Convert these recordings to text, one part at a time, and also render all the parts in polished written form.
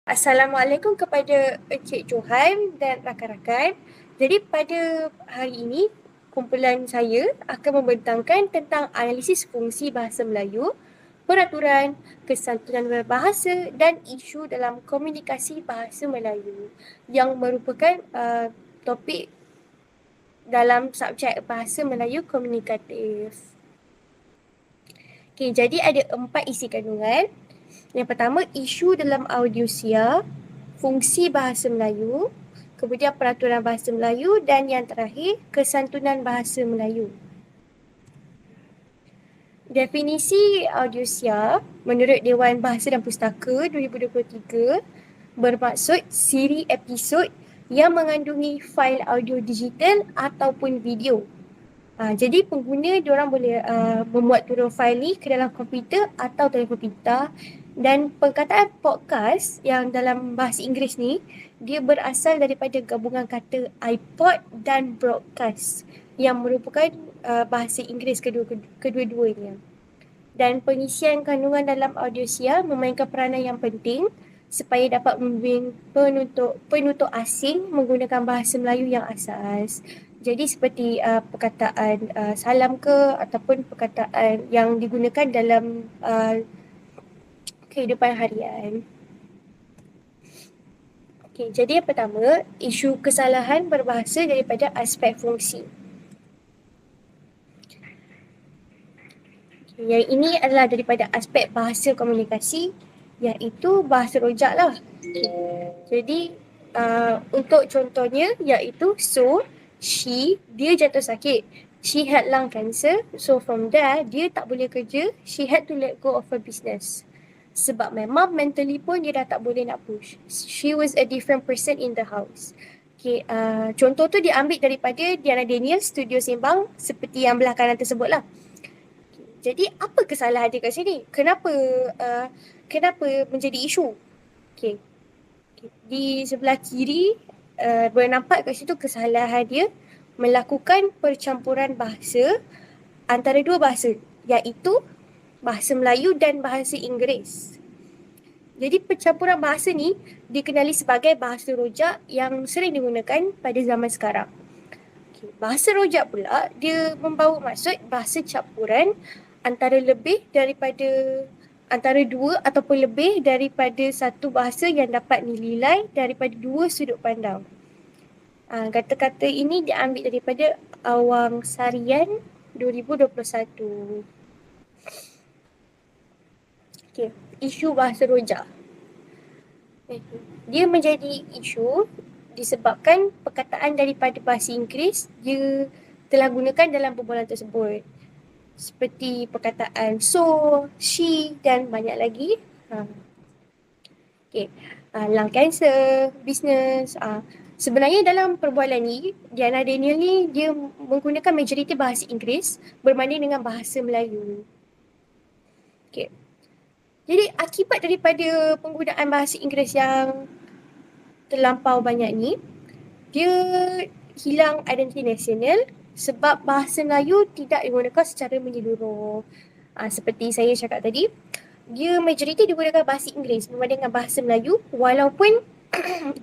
Assalamualaikum kepada Encik Johan dan rakan-rakan. Jadi pada hari ini, kumpulan saya akan membentangkan tentang analisis fungsi bahasa Melayu, peraturan, kesantunan berbahasa dan isu dalam komunikasi bahasa Melayu yang merupakan topik dalam subjek bahasa Melayu komunikatif. Okay, jadi ada 4 isi kandungan. Yang pertama, isu dalam audiosia, fungsi bahasa Melayu, kemudian peraturan bahasa Melayu dan yang terakhir, kesantunan bahasa Melayu. Definisi audiosia menurut Dewan Bahasa dan Pustaka 2023 bermaksud siri episod yang mengandungi fail audio digital ataupun video. Jadi pengguna diorang boleh membuat turun fail ni ke dalam komputer atau telefon pintar, dan perkataan podcast yang dalam bahasa Inggeris ni dia berasal daripada gabungan kata iPod dan broadcast yang merupakan bahasa Inggeris kedua-duanya. Dan pengisian kandungan dalam audiosia memainkan peranan yang penting supaya dapat membimbing penutur asing menggunakan bahasa Melayu yang asas. Jadi seperti perkataan salam ke ataupun perkataan yang digunakan dalam kehidupan harian. Okay, jadi yang pertama, isu kesalahan berbahasa daripada aspek fungsi. Yang ini adalah daripada aspek bahasa komunikasi, iaitu bahasa rojak lah. Jadi untuk contohnya iaitu she, dia jatuh sakit. She had lung cancer. So from there, dia tak boleh kerja. She had to let go of her business. Sebab memang mentally pun dia dah tak boleh nak push. She was a different person in the house. Okay, contoh tu diambil daripada Diana Daniel, Studio Sembang, seperti yang belah kanan tersebut lah. Jadi apa kesalahan dia kat sini? Kenapa menjadi isu? Okay. Di sebelah kiri boleh nampak kat situ kesalahan dia melakukan percampuran bahasa antara dua bahasa, iaitu bahasa Melayu dan bahasa Inggeris. Jadi percampuran bahasa ni dikenali sebagai bahasa rojak yang sering digunakan pada zaman sekarang. Okay. Bahasa rojak pula dia membawa maksud bahasa campuran antara dua ataupun lebih daripada satu bahasa yang dapat dinilai daripada dua sudut pandang. Kata-kata ini diambil daripada Awang Sarian 2021. Okay, isu bahasa rojak. Dia menjadi isu disebabkan perkataan daripada bahasa Inggeris dia telah gunakan dalam perbualan tersebut. Seperti perkataan so, she dan banyak lagi. Okay. Lung cancer, business. Sebenarnya dalam perbualan ni, Diana Daniel ni dia menggunakan majoriti bahasa Inggeris berbanding dengan bahasa Melayu. Okay. Jadi akibat daripada penggunaan bahasa Inggeris yang terlampau banyak ni, dia hilang identiti nasional sebab bahasa Melayu tidak digunakan secara menyeluruh. Seperti saya cakap tadi, dia majoriti digunakan bahasa Inggeris berbanding dengan bahasa Melayu walaupun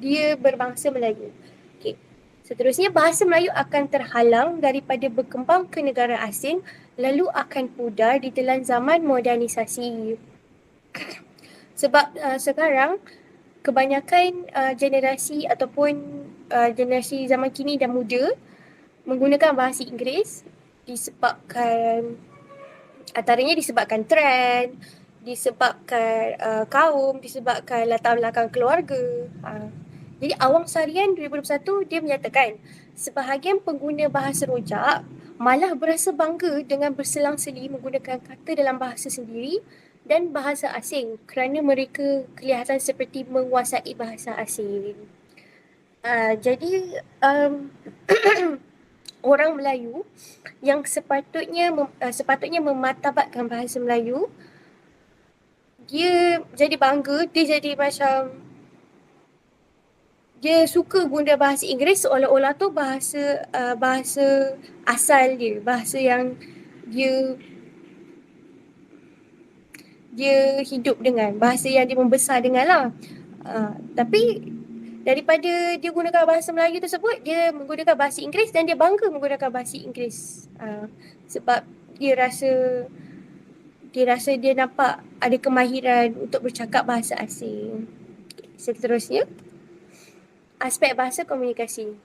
dia berbangsa Melayu. Okay. Seterusnya, bahasa Melayu akan terhalang daripada berkembang ke negara asing lalu akan pudar di telan zaman modernisasi. Sebab sekarang kebanyakan generasi ataupun generasi zaman kini dan muda menggunakan bahasa Inggeris disebabkan antaranya disebabkan trend, disebabkan kaum, disebabkan latar belakang keluarga. Jadi Awang Sarian 2021 dia menyatakan sebahagian pengguna bahasa rojak malah berasa bangga dengan berselang-seli menggunakan kata dalam bahasa sendiri dan bahasa asing kerana mereka kelihatan seperti menguasai bahasa asing. Jadi orang Melayu yang sepatutnya memartabatkan bahasa Melayu, dia jadi bangga, dia jadi macam dia suka guna bahasa Inggeris seolah-olah tu bahasa asal dia, bahasa yang dia hidup dengan, bahasa yang dia membesar dengan lah. Tapi daripada dia gunakan bahasa Melayu tersebut, dia menggunakan bahasa Inggeris dan dia bangga menggunakan bahasa Inggeris. Sebab dia rasa dia nampak ada kemahiran untuk bercakap bahasa asing. Seterusnya, aspek bahasa komunikasi.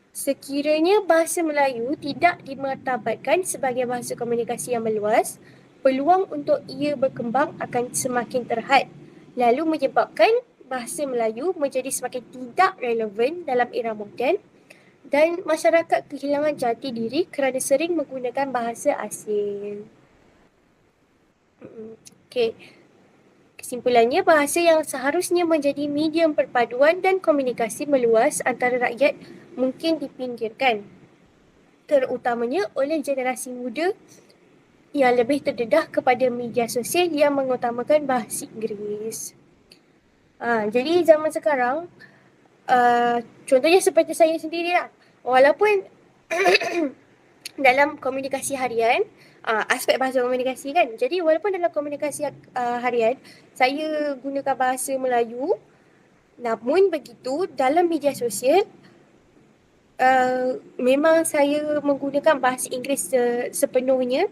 Sekiranya bahasa Melayu tidak dimartabatkan sebagai bahasa komunikasi yang meluas, peluang untuk ia berkembang akan semakin terhad, lalu menyebabkan bahasa Melayu menjadi semakin tidak relevan dalam era moden dan masyarakat kehilangan jati diri kerana sering menggunakan bahasa asing. Okey. Kesimpulannya, bahasa yang seharusnya menjadi medium perpaduan dan komunikasi meluas antara rakyat mungkin dipinggirkan, terutamanya oleh generasi muda yang lebih terdedah kepada media sosial yang mengutamakan bahasa Inggeris. Jadi zaman sekarang, contohnya seperti saya sendirilah, walaupun dalam komunikasi harian, aspek bahasa komunikasi kan, jadi walaupun dalam komunikasi harian saya gunakan bahasa Melayu, namun begitu dalam media sosial memang saya menggunakan bahasa Inggeris sepenuhnya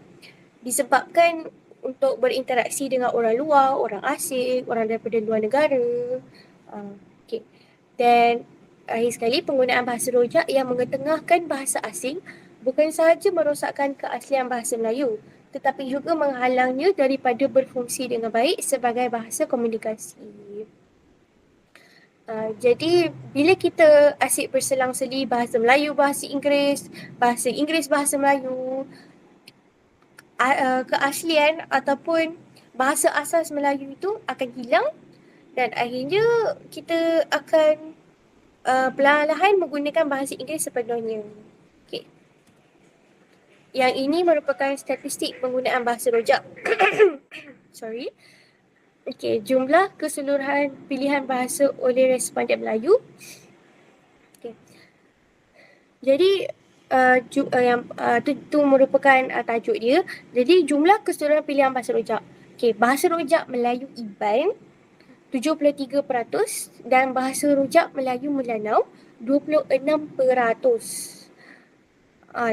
disebabkan untuk berinteraksi dengan orang luar, orang asing, orang daripada luar negara. Okay. Dan akhir sekali, penggunaan bahasa rojak yang mengetengahkan bahasa asing bukan sahaja merosakkan keaslian bahasa Melayu, tetapi juga menghalangnya daripada berfungsi dengan baik sebagai bahasa komunikasi. Jadi bila kita asyik berselang-seli bahasa Melayu, bahasa Inggeris, bahasa Melayu, keaslian ataupun bahasa asas Melayu itu akan hilang dan akhirnya kita akan perlahan-lahan menggunakan bahasa Inggeris sepenuhnya. Okay. Yang ini merupakan statistik penggunaan bahasa rojak. Sorry. Okay, jumlah keseluruhan pilihan bahasa oleh responden Melayu. Okay. Jadi itu merupakan tajuk dia. Jadi jumlah keseluruhan pilihan bahasa rojak. Okay, bahasa rojak Melayu Iban 73% dan bahasa rojak Melayu Melanau 26%.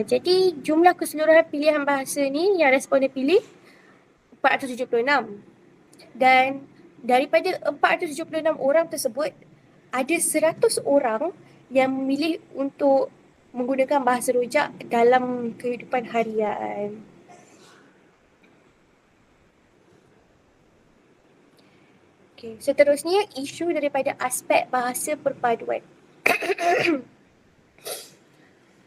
Jadi jumlah keseluruhan pilihan bahasa ni yang responden pilih 476. Dan daripada 476 orang tersebut, ada 100 orang yang memilih untuk menggunakan bahasa rojak dalam kehidupan harian. Okay. Seterusnya, isu daripada aspek bahasa perpaduan.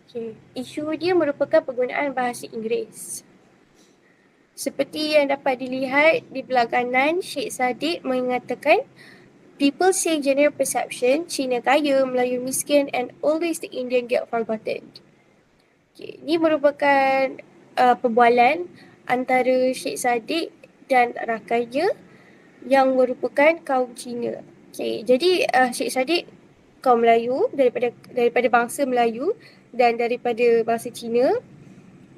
Okay. Isu dia merupakan penggunaan bahasa Inggeris. Seperti yang dapat dilihat di belah kanan, Sheikh Sadiq mengatakan, people say general perception, Cina kaya, Melayu miskin, and always the Indian get forgotten. Okay. Ini merupakan perbualan antara Sheikh Sadiq dan rakannya yang merupakan kaum Cina. Okay. Jadi Sheikh Sadiq kaum Melayu, daripada bangsa Melayu dan daripada bangsa Cina,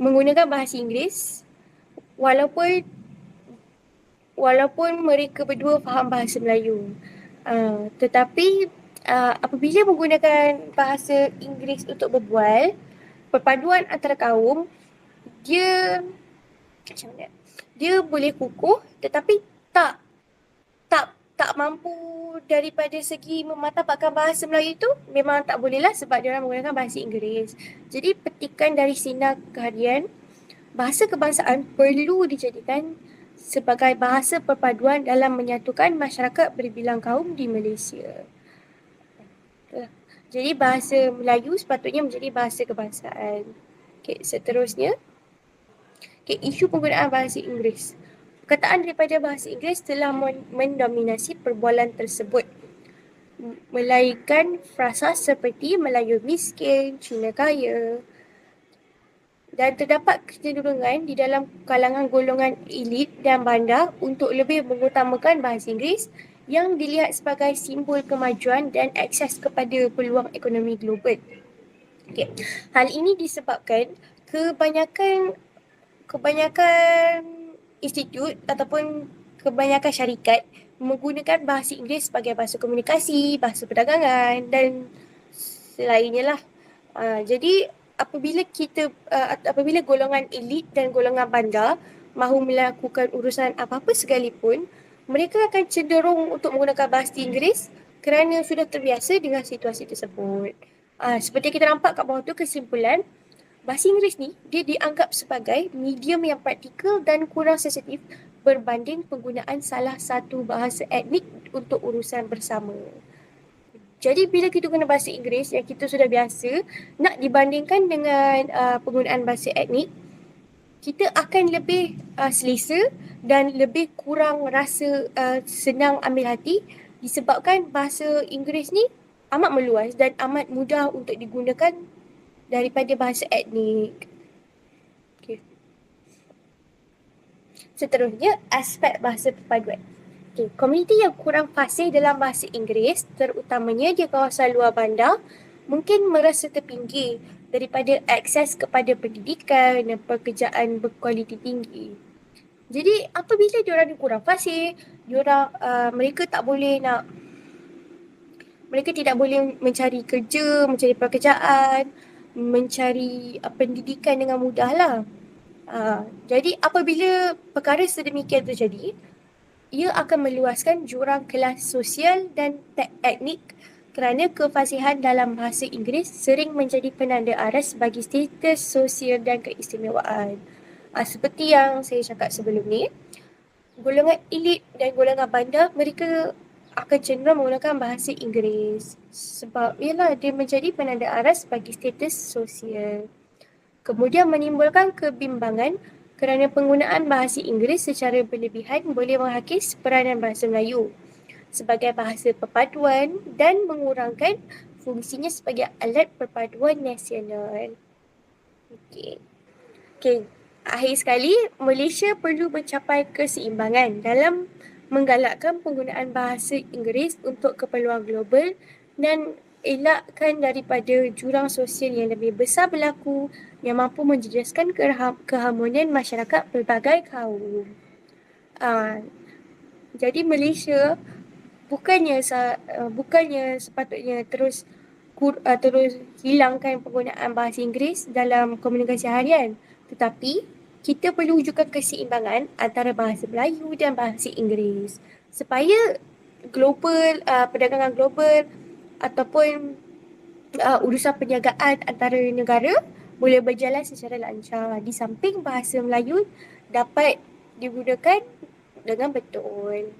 menggunakan bahasa Inggeris walaupun mereka berdua faham bahasa Melayu. Tetapi apabila menggunakan bahasa Inggeris untuk berbual, perpaduan antara kaum, dia macam mana? Dia boleh kukuh tetapi tak mampu daripada segi mematapatkan bahasa Melayu itu, memang tak boleh lah sebab dia orang menggunakan bahasa Inggeris. Jadi petikan dari sinar keharian, bahasa kebangsaan perlu dijadikan sebagai bahasa perpaduan dalam menyatukan masyarakat berbilang kaum di Malaysia. Jadi bahasa Melayu sepatutnya menjadi bahasa kebangsaan. Okay, seterusnya, isu penggunaan bahasa Inggeris. Perkataan daripada bahasa Inggeris telah mendominasi perbualan tersebut, melainkan frasa seperti Melayu miskin, Cina kaya, dan terdapat kecenderungan di dalam kalangan golongan elit dan bandar untuk lebih mengutamakan bahasa Inggeris yang dilihat sebagai simbol kemajuan dan akses kepada peluang ekonomi global. Okay. Hal ini disebabkan kebanyakan institut ataupun kebanyakan syarikat menggunakan bahasa Inggeris sebagai bahasa komunikasi, bahasa perdagangan dan selainnya lah. Jadi apabila golongan elit dan golongan bandar mahu melakukan urusan apa-apa sekalipun, mereka akan cenderung untuk menggunakan bahasa Inggeris kerana sudah terbiasa dengan situasi tersebut. Seperti kita nampak kat bawah tu kesimpulan, bahasa Inggeris ni dia dianggap sebagai medium yang praktikal dan kurang sensitif berbanding penggunaan salah satu bahasa etnik untuk urusan bersama. Jadi bila kita guna bahasa Inggeris yang kita sudah biasa, nak dibandingkan dengan penggunaan bahasa etnik, kita akan lebih selesa dan lebih kurang rasa senang ambil hati disebabkan bahasa Inggeris ni amat meluas dan amat mudah untuk digunakan daripada bahasa etnik. Okay. Seterusnya, aspek bahasa perpaduan. Okay. Komuniti yang kurang fasih dalam bahasa Inggeris, terutamanya di kawasan luar bandar, mungkin merasa terpinggir daripada akses kepada pendidikan dan pekerjaan berkualiti tinggi. Jadi apabila diorang kurang fasih, mereka tidak boleh mencari kerja, mencari pekerjaan, mencari pendidikan dengan mudah lah. Jadi apabila perkara sedemikian terjadi, ia akan meluaskan jurang kelas sosial dan etnik kerana kefasihan dalam bahasa Inggeris sering menjadi penanda aras bagi status sosial dan keistimewaan. Seperti yang saya cakap sebelum ni, golongan elit dan golongan bandar, mereka akan cenderung menggunakan bahasa Inggeris sebab ialah dia menjadi penanda aras bagi status sosial. Kemudian menimbulkan kebimbangan kerana penggunaan bahasa Inggeris secara berlebihan boleh menghakis peranan bahasa Melayu sebagai bahasa perpaduan dan mengurangkan fungsinya sebagai alat perpaduan nasional. Okey. Akhir sekali, Malaysia perlu mencapai keseimbangan dalam menggalakkan penggunaan bahasa Inggeris untuk keperluan global dan elakkan daripada jurang sosial yang lebih besar berlaku yang mampu menjejaskan keharmonian masyarakat pelbagai kaum. Jadi Malaysia bukannya sepatutnya terus hilangkan penggunaan bahasa Inggeris dalam komunikasi harian, tetapi kita perlu wujudkan keseimbangan antara bahasa Melayu dan bahasa Inggeris supaya perdagangan global ataupun urusan perniagaan antara negara boleh berjalan secara lancar di samping bahasa Melayu dapat digunakan dengan betul.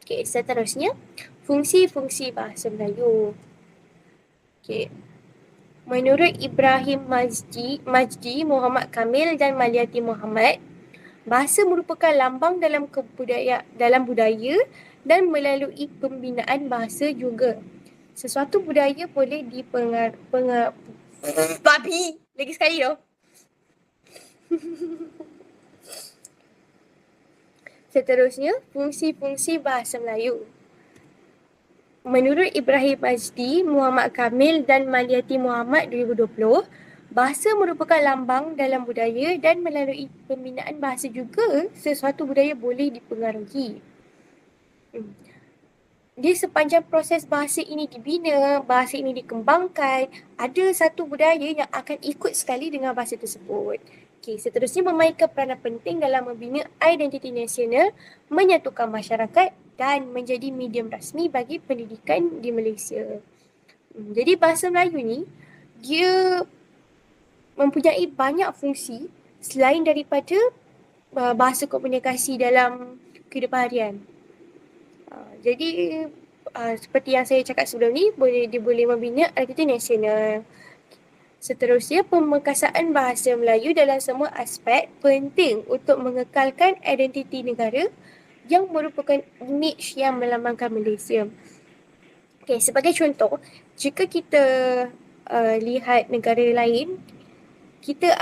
Okey, seterusnya fungsi-fungsi bahasa Melayu. Okey. Menurut Ibrahim Majdi, Muhammad Kamil dan Maliati Muhammad, bahasa merupakan lambang dalam budaya dan melalui pembinaan bahasa juga. Sesuatu budaya boleh babi lagi sekali tau. Seterusnya, fungsi-fungsi bahasa Melayu. Menurut Ibrahim Majdi, Muhammad Kamil dan Maliati Muhammad 2020, bahasa merupakan lambang dalam budaya dan melalui pembinaan bahasa juga sesuatu budaya boleh dipengaruhi. Di sepanjang proses bahasa ini dibina, bahasa ini dikembangkan, ada satu budaya yang akan ikut sekali dengan bahasa tersebut. Okay, seterusnya memainkan peranan penting dalam membina identiti nasional, menyatukan masyarakat dan menjadi medium rasmi bagi pendidikan di Malaysia. Jadi bahasa Melayu ni, dia mempunyai banyak fungsi selain daripada bahasa komunikasi dalam kehidupan harian. Jadi seperti yang saya cakap sebelum ni, dia boleh membina identiti nasional. Seterusnya, pemekasaan bahasa Melayu dalam semua aspek penting untuk mengekalkan identiti negara yang merupakan imej yang melambangkan Malaysia. Okay, sebagai contoh, jika kita lihat negara lain, kita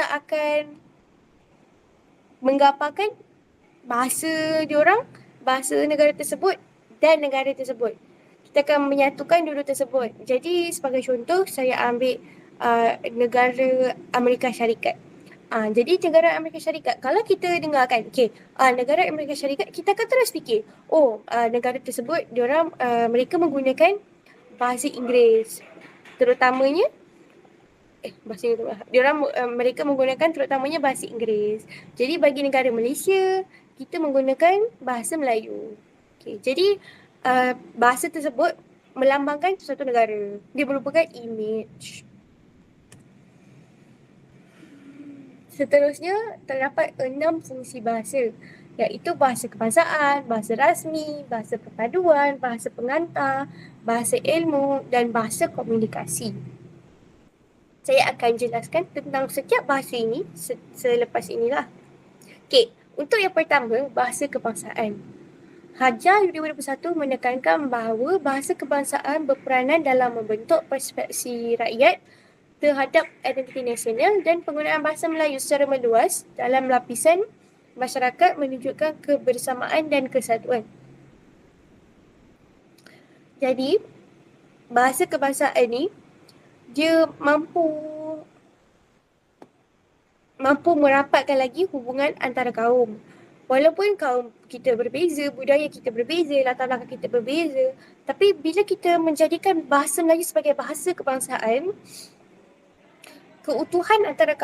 akan menggambarkan bahasa diorang, bahasa negara tersebut dan negara tersebut. Kita akan menyatukan dua tersebut. Jadi sebagai contoh, saya ambil negara Amerika Syarikat. Jadi negara Amerika Syarikat, kalau kita dengarkan, negara Amerika Syarikat, kita akan terus fikir, negara tersebut, mereka menggunakan bahasa Inggeris, terutamanya, mereka menggunakan terutamanya bahasa Inggeris. Jadi bagi negara Malaysia, kita menggunakan bahasa Melayu. Jadi bahasa tersebut melambangkan suatu negara. Dia merupakan image. Seterusnya, terdapat 6 fungsi bahasa, iaitu bahasa kebangsaan, bahasa rasmi, bahasa perpaduan, bahasa pengantar, bahasa ilmu dan bahasa komunikasi. Saya akan jelaskan tentang setiap bahasa ini selepas inilah. Untuk yang pertama, bahasa kebangsaan. Hajjah 2021 menekankan bahawa bahasa kebangsaan berperanan dalam membentuk persepsi rakyat terhadap identiti nasional dan penggunaan bahasa Melayu secara meluas dalam lapisan masyarakat menunjukkan kebersamaan dan kesatuan. Jadi, bahasa kebangsaan ni dia mampu merapatkan lagi hubungan antara kaum. Walaupun kaum kita berbeza, budaya kita berbeza, latar belakang kita berbeza, tapi bila kita menjadikan bahasa Melayu sebagai bahasa kebangsaan, keutuhan antara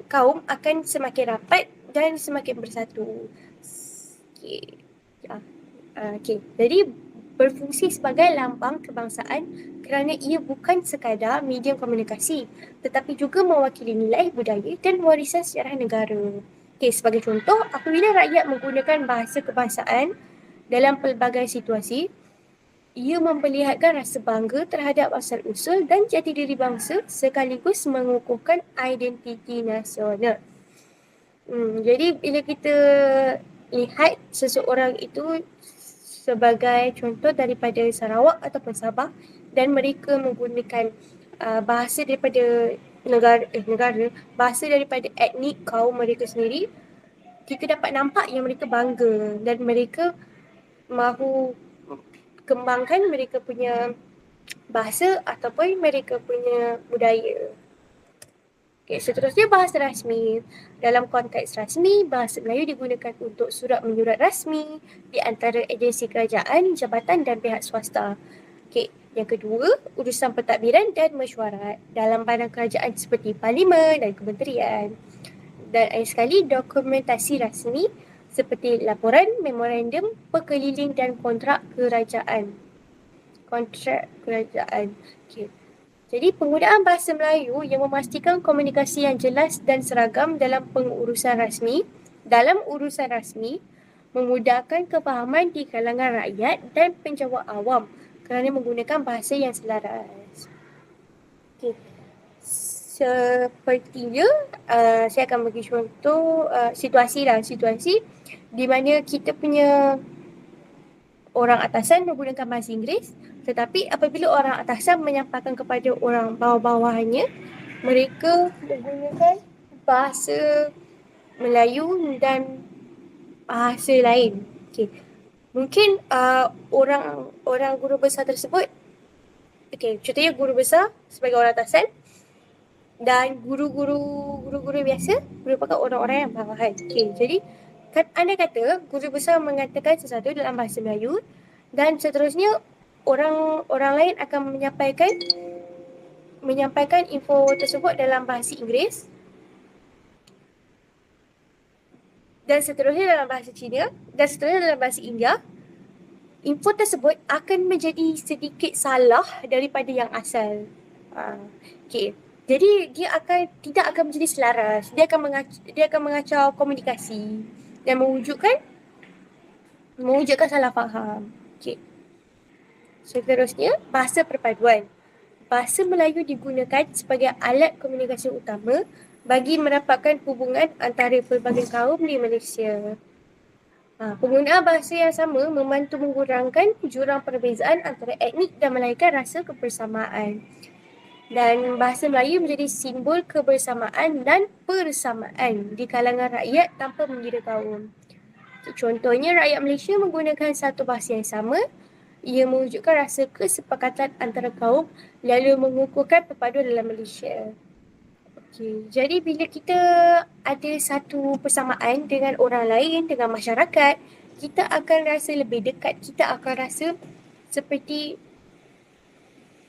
kaum akan semakin rapat dan semakin bersatu. Jadi berfungsi sebagai lambang kebangsaan kerana ia bukan sekadar medium komunikasi tetapi juga mewakili nilai budaya dan warisan sejarah negara. Sebagai contoh, apabila rakyat menggunakan bahasa kebangsaan dalam pelbagai situasi, ia memperlihatkan rasa bangga terhadap asal-usul dan jati diri bangsa sekaligus mengukuhkan identiti nasional. Jadi bila kita lihat seseorang itu sebagai contoh daripada Sarawak ataupun Sabah dan mereka menggunakan bahasa daripada bahasa daripada etnik kaum mereka sendiri, kita dapat nampak yang mereka bangga dan mereka mahu kembangkan mereka punya bahasa ataupun mereka punya budaya. Seterusnya bahasa rasmi. Dalam konteks rasmi, bahasa Melayu digunakan untuk surat menyurat rasmi di antara agensi kerajaan, jabatan dan pihak swasta. Yang kedua, urusan pentadbiran dan mesyuarat dalam badan kerajaan seperti parlimen dan kementerian. Dan akhir sekali, dokumentasi rasmi seperti laporan, memorandum, perkeliling dan kontrak kerajaan. Jadi penggunaan bahasa Melayu yang memastikan komunikasi yang jelas dan seragam dalam urusan rasmi memudahkan kefahaman di kalangan rakyat dan penjawat awam kerana menggunakan bahasa yang selaras. Sepertinya saya akan bagi contoh situasi di mana kita punya orang atasan menggunakan bahasa Inggeris, tetapi apabila orang atasan menyampaikan kepada orang bawah-bawahannya, mereka menggunakan bahasa Melayu dan bahasa lain. Mungkin orang guru besar tersebut, contohnya guru besar sebagai orang atasan dan guru-guru biasa merupakan orang-orang yang bawahan. Jadi andai kata guru besar mengatakan sesuatu dalam bahasa Melayu dan seterusnya orang lain akan menyampaikan info tersebut dalam bahasa Inggeris dan seterusnya dalam bahasa Cina dan seterusnya dalam bahasa India, info tersebut akan menjadi sedikit salah daripada yang asal. Jadi dia tidak akan menjadi selaras. Dia akan mengacau komunikasi dan mewujudkan salah faham. Seterusnya, bahasa perpaduan. Bahasa Melayu digunakan sebagai alat komunikasi utama bagi merapatkan hubungan antara pelbagai kaum di Malaysia. Penggunaan bahasa yang sama membantu mengurangkan jurang perbezaan antara etnik dan melahirkan rasa kebersamaan. Dan bahasa Melayu menjadi simbol kebersamaan dan persamaan di kalangan rakyat tanpa mengira kaum. Contohnya, rakyat Malaysia menggunakan satu bahasa yang sama. Ia mewujudkan rasa kesepakatan antara kaum lalu mengukuhkan perpaduan dalam Malaysia. Okay. Jadi bila kita ada satu persamaan dengan orang lain, dengan masyarakat, kita akan rasa lebih dekat. Kita akan rasa seperti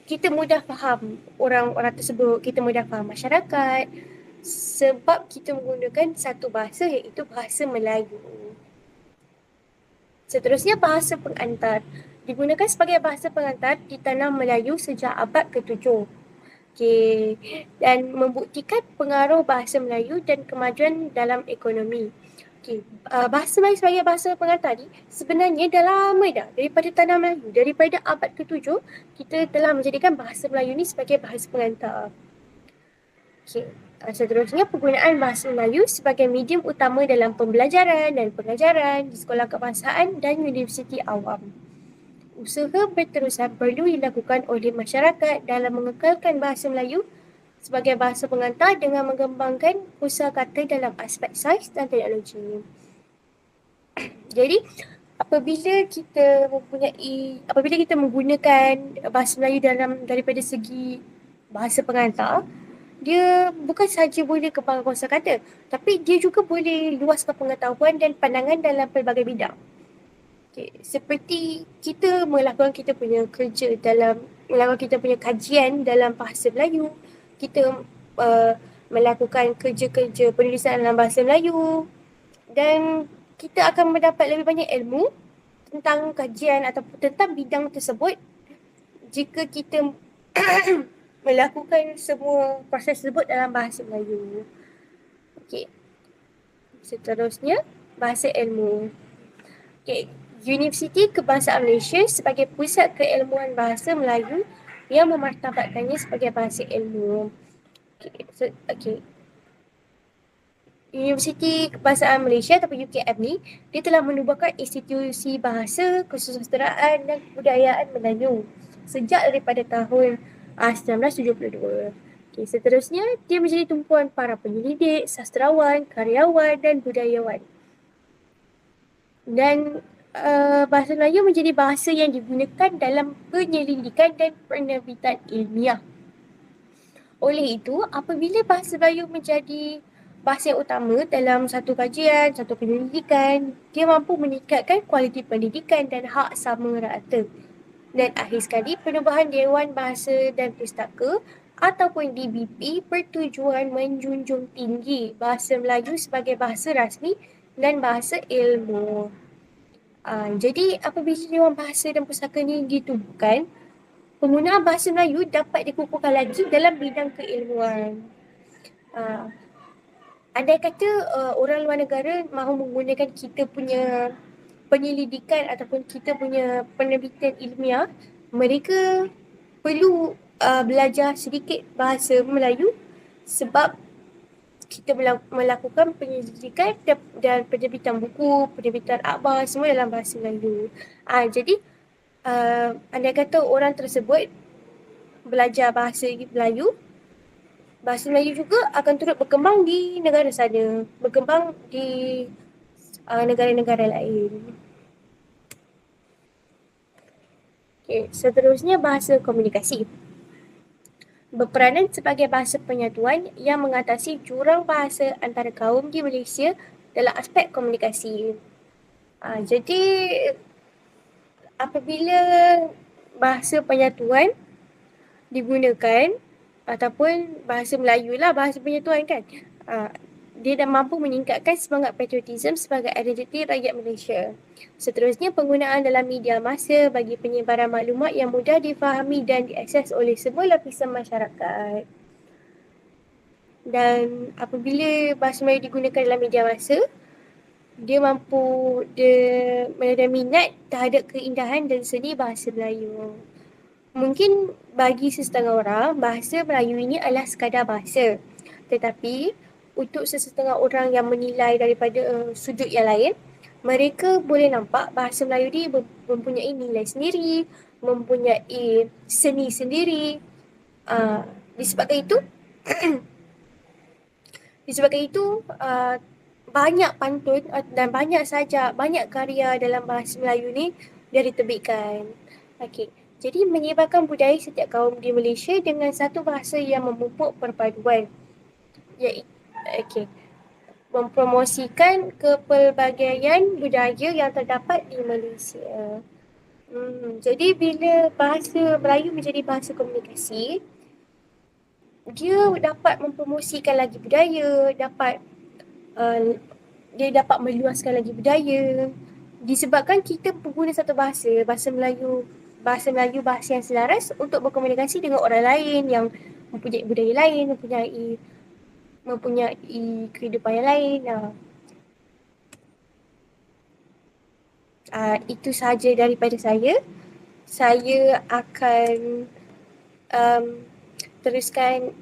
kita mudah faham orang-orang tersebut, kita mudah faham masyarakat sebab kita menggunakan satu bahasa iaitu bahasa Melayu. Seterusnya bahasa pengantar. Digunakan sebagai bahasa pengantar di tanah Melayu sejak abad ke-7. Okay. Dan membuktikan pengaruh bahasa Melayu dan kemajuan dalam ekonomi. Okay. Bahasa Melayu sebagai bahasa pengantar ni sebenarnya dah lama dah daripada tanah Melayu. Daripada abad ke-7, kita telah menjadikan bahasa Melayu ni sebagai bahasa pengantar. Okay. Seterusnya, penggunaan bahasa Melayu sebagai medium utama dalam pembelajaran dan pengajaran di sekolah kebangsaan dan universiti awam. Usaha berterusan perlu dilakukan oleh masyarakat dalam mengekalkan bahasa Melayu sebagai bahasa pengantar dengan mengembangkan kosakata dalam aspek sains dan teknologi. Jadi, apabila kita menggunakan bahasa Melayu daripada segi bahasa pengantar, dia bukan sahaja boleh kembangkan kosakata, tapi dia juga boleh luaskan pengetahuan dan pandangan dalam pelbagai bidang. Okay. Seperti kita melakukan kita punya kajian dalam bahasa Melayu, kita melakukan kerja-kerja penulisan dalam bahasa Melayu, dan kita akan mendapat lebih banyak ilmu tentang kajian atau tentang bidang tersebut jika kita melakukan semua proses tersebut dalam bahasa Melayu. Okey. Seterusnya, bahasa ilmu. Okey, Universiti Kebangsaan Malaysia sebagai pusat keilmuan bahasa Melayu yang memartabatkannya sebagai bahasa ilmu. Okey. Universiti Kebangsaan Malaysia atau UKM ni, dia telah menubuhkan institusi bahasa, kesusasteraan dan kebudayaan Melayu sejak daripada tahun 1972. Okay, seterusnya, dia menjadi tumpuan para penyelidik, sastrawan, karyawan dan budayawan. Dan bahasa Melayu menjadi bahasa yang digunakan dalam penyelidikan dan penerbitan ilmiah. Oleh itu, apabila bahasa Melayu menjadi bahasa yang utama dalam satu kajian, satu penyelidikan, dia mampu meningkatkan kualiti pendidikan dan hak sama rata. Dan akhir sekali, penubuhan Dewan Bahasa dan Pustaka ataupun DBP bertujuan menjunjung tinggi bahasa Melayu sebagai bahasa rasmi dan bahasa ilmu. Jadi, apabila Dewan Bahasa dan Pustaka ni ditubuhkan, penggunaan bahasa Melayu dapat dikukuhkan lagi dalam bidang keilmuan. Andai kata orang luar negara mahu menggunakan kita punya penyelidikan ataupun kita punya penerbitan ilmiah, mereka perlu belajar sedikit bahasa Melayu sebab kita melakukan penyelidikan dan penerbitan buku, penerbitan akhbar semua dalam bahasa Melayu. Jadi, andai kata orang tersebut belajar bahasa Melayu, bahasa Melayu juga akan turut berkembang di negara sana, berkembang di negara-negara lain. Okay, seterusnya bahasa komunikasi. Berperanan sebagai bahasa penyatuan yang mengatasi jurang bahasa antara kaum di Malaysia dalam aspek komunikasi. Jadi, apabila bahasa penyatuan digunakan, ataupun bahasa Melayu lah, bahasa penyatuan kan, dia dah mampu meningkatkan semangat patriotisme sebagai identiti rakyat Malaysia. Seterusnya, penggunaan dalam media masa bagi penyebaran maklumat yang mudah difahami dan diakses oleh semua lapisan masyarakat. Dan apabila bahasa Melayu digunakan dalam media masa, dia ada minat terhadap keindahan dan seni bahasa Melayu. Mungkin bagi sesetengah orang, bahasa Melayu ini adalah sekadar bahasa. Tetapi, untuk sesetengah orang yang menilai daripada sudut yang lain, mereka boleh nampak bahasa Melayu ni mempunyai nilai sendiri, mempunyai seni sendiri. Disebabkan itu, banyak pantun dan banyak karya dalam bahasa Melayu ni dia diterbitkan. Okey. Jadi, menyebarkan budaya setiap kaum di Malaysia dengan satu bahasa yang memupuk perpaduan. Okey. Mempromosikan kepelbagaian budaya yang terdapat di Malaysia. Jadi bila bahasa Melayu menjadi bahasa komunikasi, dia dapat mempromosikan lagi budaya, dia dapat meluaskan lagi budaya. Disebabkan kita pengguna satu bahasa, bahasa Melayu bahasa yang selaras untuk berkomunikasi dengan orang lain yang mempunyai budaya lain, mempunyai kehidupan yang lain. Itu sahaja daripada saya. Saya akan teruskan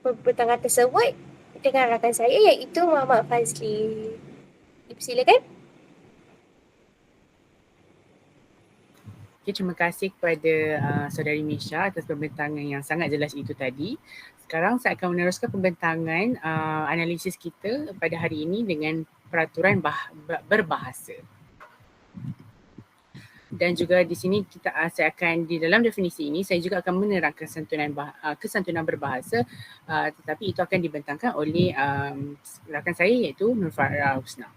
perbincangan tersebut dengan rakan saya iaitu Muhammad Fazli. Silakan. Okay, terima kasih kepada Saudari Misha atas pembentangan yang sangat jelas itu tadi. Sekarang saya akan meneruskan pembentangan analisis kita pada hari ini dengan peraturan berbahasa. Dan juga di sini saya akan di dalam definisi ini saya juga akan menerangkan kesantunan berbahasa, tetapi itu akan dibentangkan oleh rakan saya iaitu Nur Farah Husna.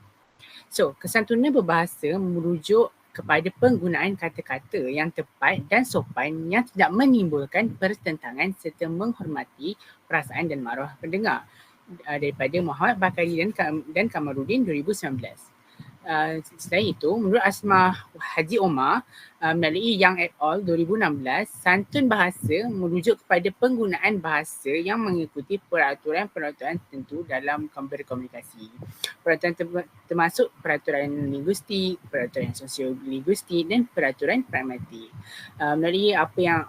So, kesantunan berbahasa merujuk kepada penggunaan kata-kata yang tepat dan sopan yang tidak menimbulkan pertentangan serta menghormati perasaan dan maruah pendengar, daripada Muhammad Bakari dan Kamarudin 2019. Selain itu, menurut Asmah Haji Omar melalui Young et al. 2016, santun bahasa merujuk kepada penggunaan bahasa yang mengikuti peraturan-peraturan tertentu dalam berkomunikasi. Peraturan termasuk peraturan linguistik, peraturan sosiolinguistik dan peraturan pragmatik. Melalui apa yang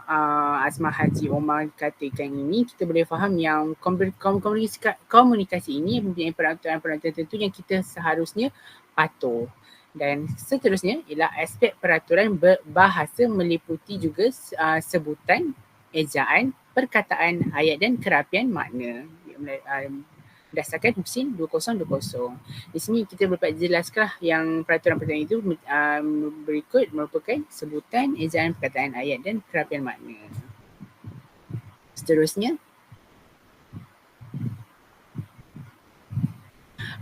Asmah Haji Omar katakan ini, kita boleh faham yang komunikasi ini mempunyai peraturan-peraturan tertentu yang kita seharusnya patuh. Dan seterusnya ialah aspek peraturan berbahasa meliputi juga sebutan, ejaan, perkataan, ayat dan kerapian makna. Berdasarkan Husin 2020. Di sini kita dapat jelaskan yang peraturan-peraturan itu berikut merupakan sebutan, ejaan, perkataan, ayat dan kerapian makna. Seterusnya,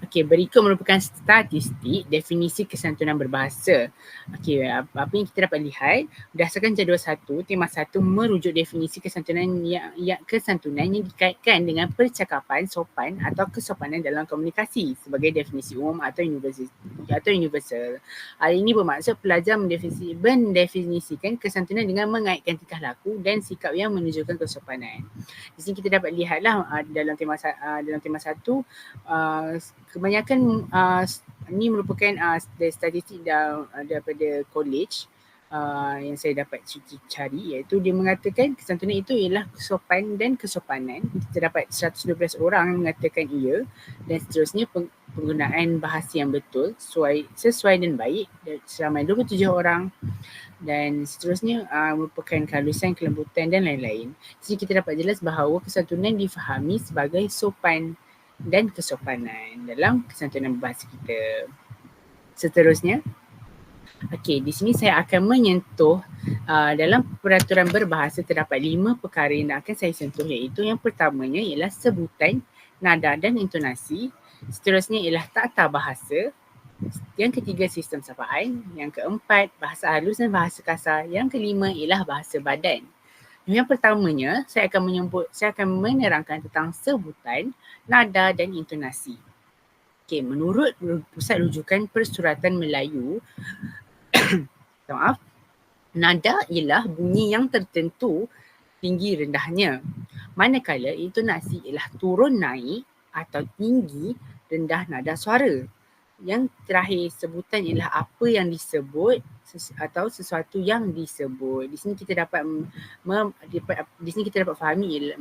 okey, berikut merupakan statistik definisi kesantunan berbahasa. Okey, apa yang kita dapat lihat berdasarkan jadual 1, tema 1 merujuk definisi kesantunan yang dikaitkan dengan percakapan sopan atau kesopanan dalam komunikasi sebagai definisi umum atau universal. Hal ini bermaksud pelajar mendefinisikan kesantunan dengan mengaitkan tingkah laku dan sikap yang menunjukkan kesopanan. Di sini kita dapat lihatlah dalam tema 1 kebanyakan ini merupakan statistik daripada college yang saya dapat cari, iaitu dia mengatakan kesantunan itu ialah sopan dan kesopanan. Kita dapat 112 orang mengatakan ia, dan seterusnya penggunaan bahasa yang betul, sesuai dan baik seramai 27 orang, dan seterusnya merupakan kehalusan, kelembutan dan lain-lain. Jadi kita dapat jelas bahawa kesantunan difahami sebagai sopan dan kesopanan dalam kesantunan bahasa kita. Seterusnya, okey, di sini saya akan menyentuh dalam peraturan berbahasa terdapat 5 perkara yang akan saya sentuh, iaitu yang pertamanya ialah sebutan, nada dan intonasi. Seterusnya ialah tata bahasa. Yang ketiga, sistem sapaan. Yang keempat, bahasa halus dan bahasa kasar. Yang kelima ialah bahasa badan. Yang pertamanya, saya akan menerangkan tentang sebutan, nada dan intonasi. Okey, menurut Pusat Rujukan Persuratan Melayu, nada ialah bunyi yang tertentu tinggi rendahnya. Manakala intonasi ialah turun naik atau tinggi rendah nada suara. Yang terakhir, sebutan ialah apa yang disebut atau sesuatu yang disebut. Di sini kita dapat fahami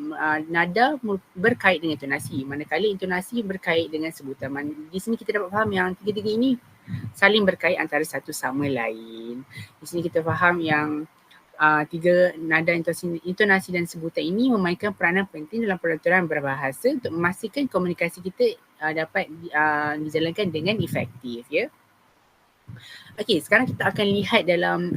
nada berkait dengan intonasi, manakala intonasi berkait dengan sebutan. Di sini kita dapat faham yang tiga-tiga ini saling berkait antara satu sama lain. Di sini kita faham yang tiga nada, intonasi dan sebutan ini memainkan peranan penting dalam peraturan berbahasa untuk memastikan komunikasi kita dapat dijalankan dengan efektif, ya. Okey, sekarang kita akan lihat dalam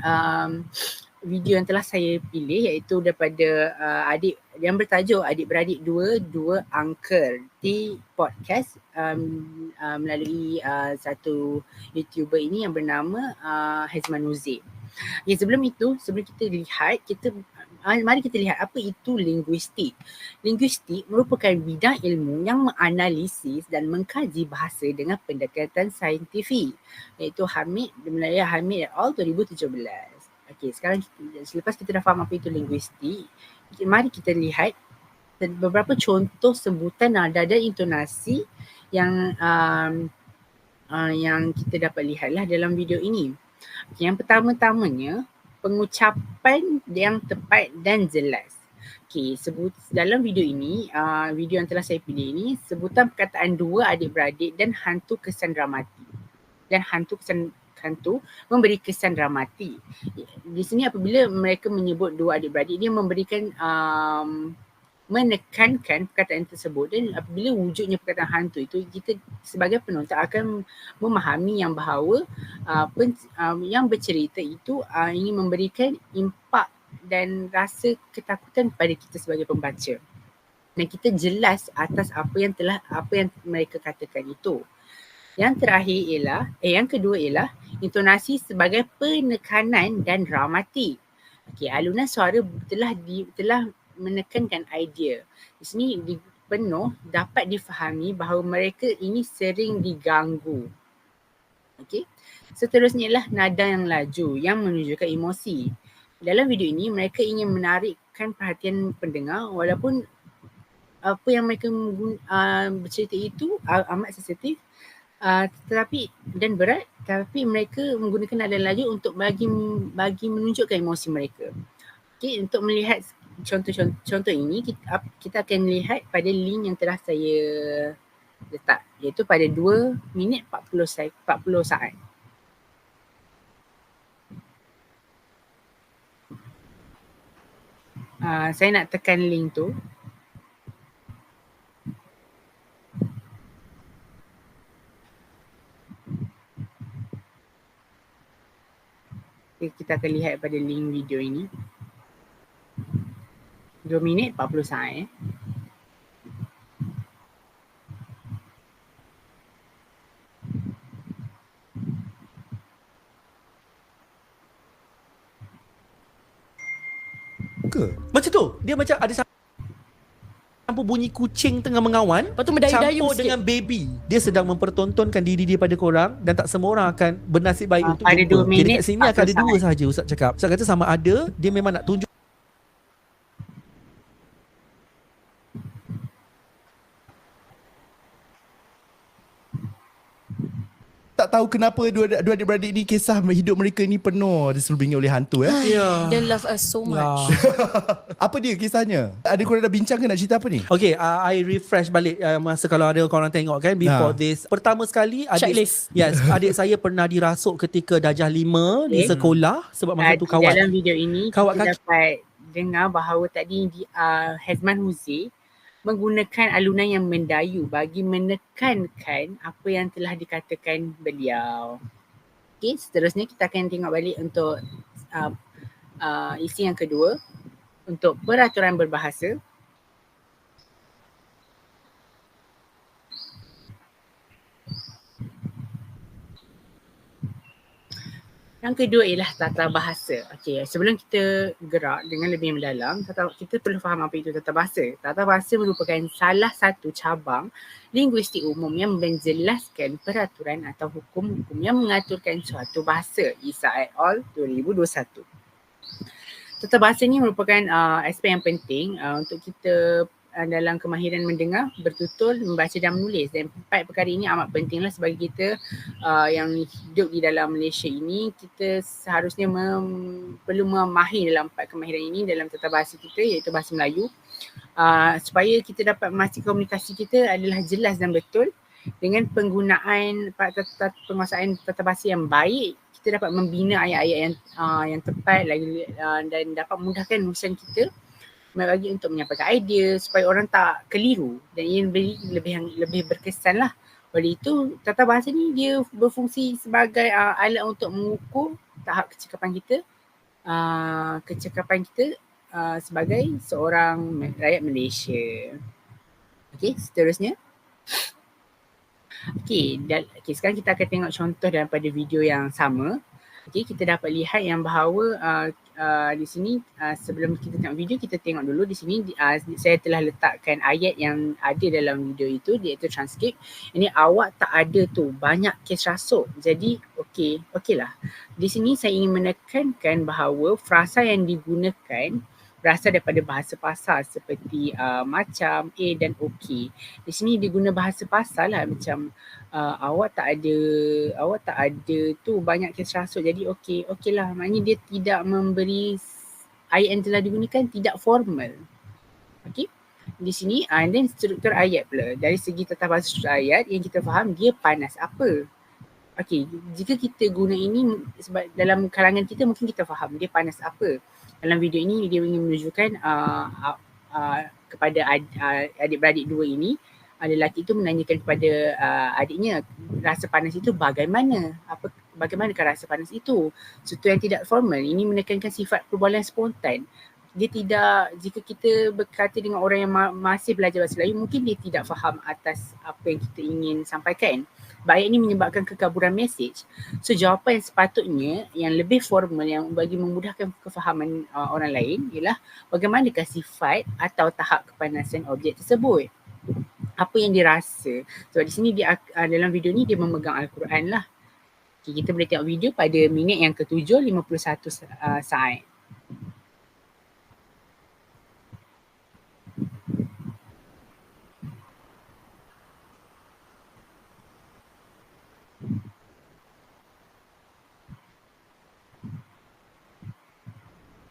video yang telah saya pilih iaitu daripada adik yang bertajuk Adik-beradik Dua Angker di podcast melalui satu YouTuber ini yang bernama Hazman Nuzik. Ya, sebelum kita lihat, mari kita lihat apa itu linguistik. Linguistik merupakan bidang ilmu yang menganalisis dan mengkaji bahasa dengan pendekatan saintifik, iaitu Hamid et al. 2017. Okey, sekarang selepas kita dah faham apa itu linguistik, mari kita lihat beberapa contoh sebutan nada dan intonasi yang kita dapat lihatlah dalam video ini. Yang pertama-tamanya, pengucapan yang tepat dan jelas. Okey, dalam video ini, video yang telah saya pilih ini, sebutan perkataan dua adik-beradik dan hantu kesan dramatik. Dan hantu memberi kesan dramatik. Di sini apabila mereka menyebut dua adik-beradik, dia memberikan menekankan perkataan tersebut, dan apabila wujudnya perkataan hantu itu, kita sebagai penonton akan memahami yang bahawa yang bercerita itu ingin memberikan impak dan rasa ketakutan pada kita sebagai pembaca. Dan kita jelas atas apa yang mereka katakan itu. Yang kedua ialah intonasi sebagai penekanan dan dramatik. Okey, alunan suara telah menekankan idea. Di sini penuh dapat difahami bahawa mereka ini sering diganggu. Okey. Seterusnya ialah nada yang laju yang menunjukkan emosi. Dalam video ini mereka ingin menarikkan perhatian pendengar walaupun apa yang mereka bercerita itu amat sensitif dan berat, tapi mereka menggunakan nada laju untuk bagi menunjukkan emosi mereka. Okey, untuk melihat contoh ini, kita akan lihat pada link yang telah saya letak, iaitu pada 2 minit 40 saat. Saya nak tekan link tu. Kita akan lihat pada link video ini. 2 minit 40 saat. Macam tu. Dia macam ada campur bunyi kucing tengah mengawan, Lepas tu mendayu-dayu campur sikit. dengan baby. Dia sedang mempertontonkan diri dia pada korang, dan tak semua orang akan bernasib baik untuk pada jumpa. 2 minit Jadi kat sini akan ada 40 dua sahaja Ustaz cakap. Ustaz kata sama ada dia memang nak tunjuk Tak tahu kenapa dua adik-beradik ni kisah hidup mereka ni penuh diselubingi oleh hantu Ya. They love us so much. Apa dia kisahnya? Ada korang dah bincang ke nak cerita apa ni? Okay, I refresh balik masa kalau ada korang tengok kan before this. Pertama sekali Checklist. adik saya pernah dirasuk ketika darjah 5 di sekolah sebab masa tu dalam video ini kawat kita kaki. dapat dengar bahawa tadi Hazman Nuzik menggunakan alunan yang mendayu bagi menekankan apa yang telah dikatakan beliau. Okey, seterusnya kita akan tengok balik untuk isi yang kedua, untuk peraturan berbahasa. Yang kedua ialah tata bahasa. Okey, sebelum kita gerak dengan lebih mendalam, kita perlu faham apa itu tata bahasa. Tata bahasa merupakan salah satu cabang linguistik umum yang menjelaskan peraturan atau hukum-hukum yang mengaturkan suatu bahasa. Isa et al. 2021. Tata bahasa ni merupakan aspek yang penting untuk kita dalam kemahiran mendengar, bertutur, membaca dan menulis. Dan 4 perkara ini amat pentinglah sebagai kita yang hidup di dalam Malaysia ini. Kita seharusnya perlu memahir dalam 4 kemahiran ini dalam tata bahasa kita, iaitu bahasa Melayu, supaya kita dapat memastikan komunikasi kita adalah jelas dan betul. Dengan penggunaan penguasaan tata bahasa yang baik, kita dapat membina ayat-ayat yang tepat lagi dan dapat memudahkan urusan kita bagi untuk menyampaikan idea supaya orang tak keliru dan ia lebih berkesan lah. Oleh itu, tata bahasa ni dia berfungsi sebagai alat untuk mengukur tahap kecakapan kita kecakapan kita sebagai seorang rakyat Malaysia. Okey, seterusnya. Okey, sekarang kita akan tengok contoh daripada video yang sama. Okey, kita dapat lihat yang bahawa di sini sebelum kita tengok video, kita tengok dulu di sini saya telah letakkan ayat yang ada dalam video itu, iaitu transkrip. Ini awak tak ada tu, banyak kes rasuk. Jadi okeylah. Di sini saya ingin menekankan bahawa frasa yang digunakan berasal daripada bahasa pasar seperti macam, dan okey. Di sini diguna bahasa pasar lah, macam awak tak ada tu, banyak kes rasuk. Jadi okeylah. Maknanya dia tidak memberi, ayat yang telah digunakan tidak formal. Okey. Di sini and then struktur ayat pula. Dari segi tata bahasa struktur ayat yang kita faham, dia panas apa. Okey, jika kita guna ini sebab dalam kalangan kita mungkin kita faham dia panas apa. Dalam video ini dia ingin menunjukkan kepada adik-beradik dua ini, lelaki itu menanyakan kepada adiknya, rasa panas itu bagaimana? Bagaimanakah rasa panas itu? Sesuatu yang tidak formal. Ini menekankan sifat perbualan spontan. Dia tidak, jika kita berkata dengan orang yang masih belajar bahasa Melayu, mungkin dia tidak faham atas apa yang kita ingin sampaikan. Ayat ini menyebabkan kekaburan mesej. So jawapan yang sepatutnya yang lebih formal, yang bagi memudahkan kefahaman orang lain ialah bagaimanakah sifat atau tahap kepanasan objek tersebut. Apa yang dia rasa. Sebab di sini dia dalam video ni dia memegang Al-Quran lah. Okay, kita boleh tengok video pada minit yang ke-7, 51 saat.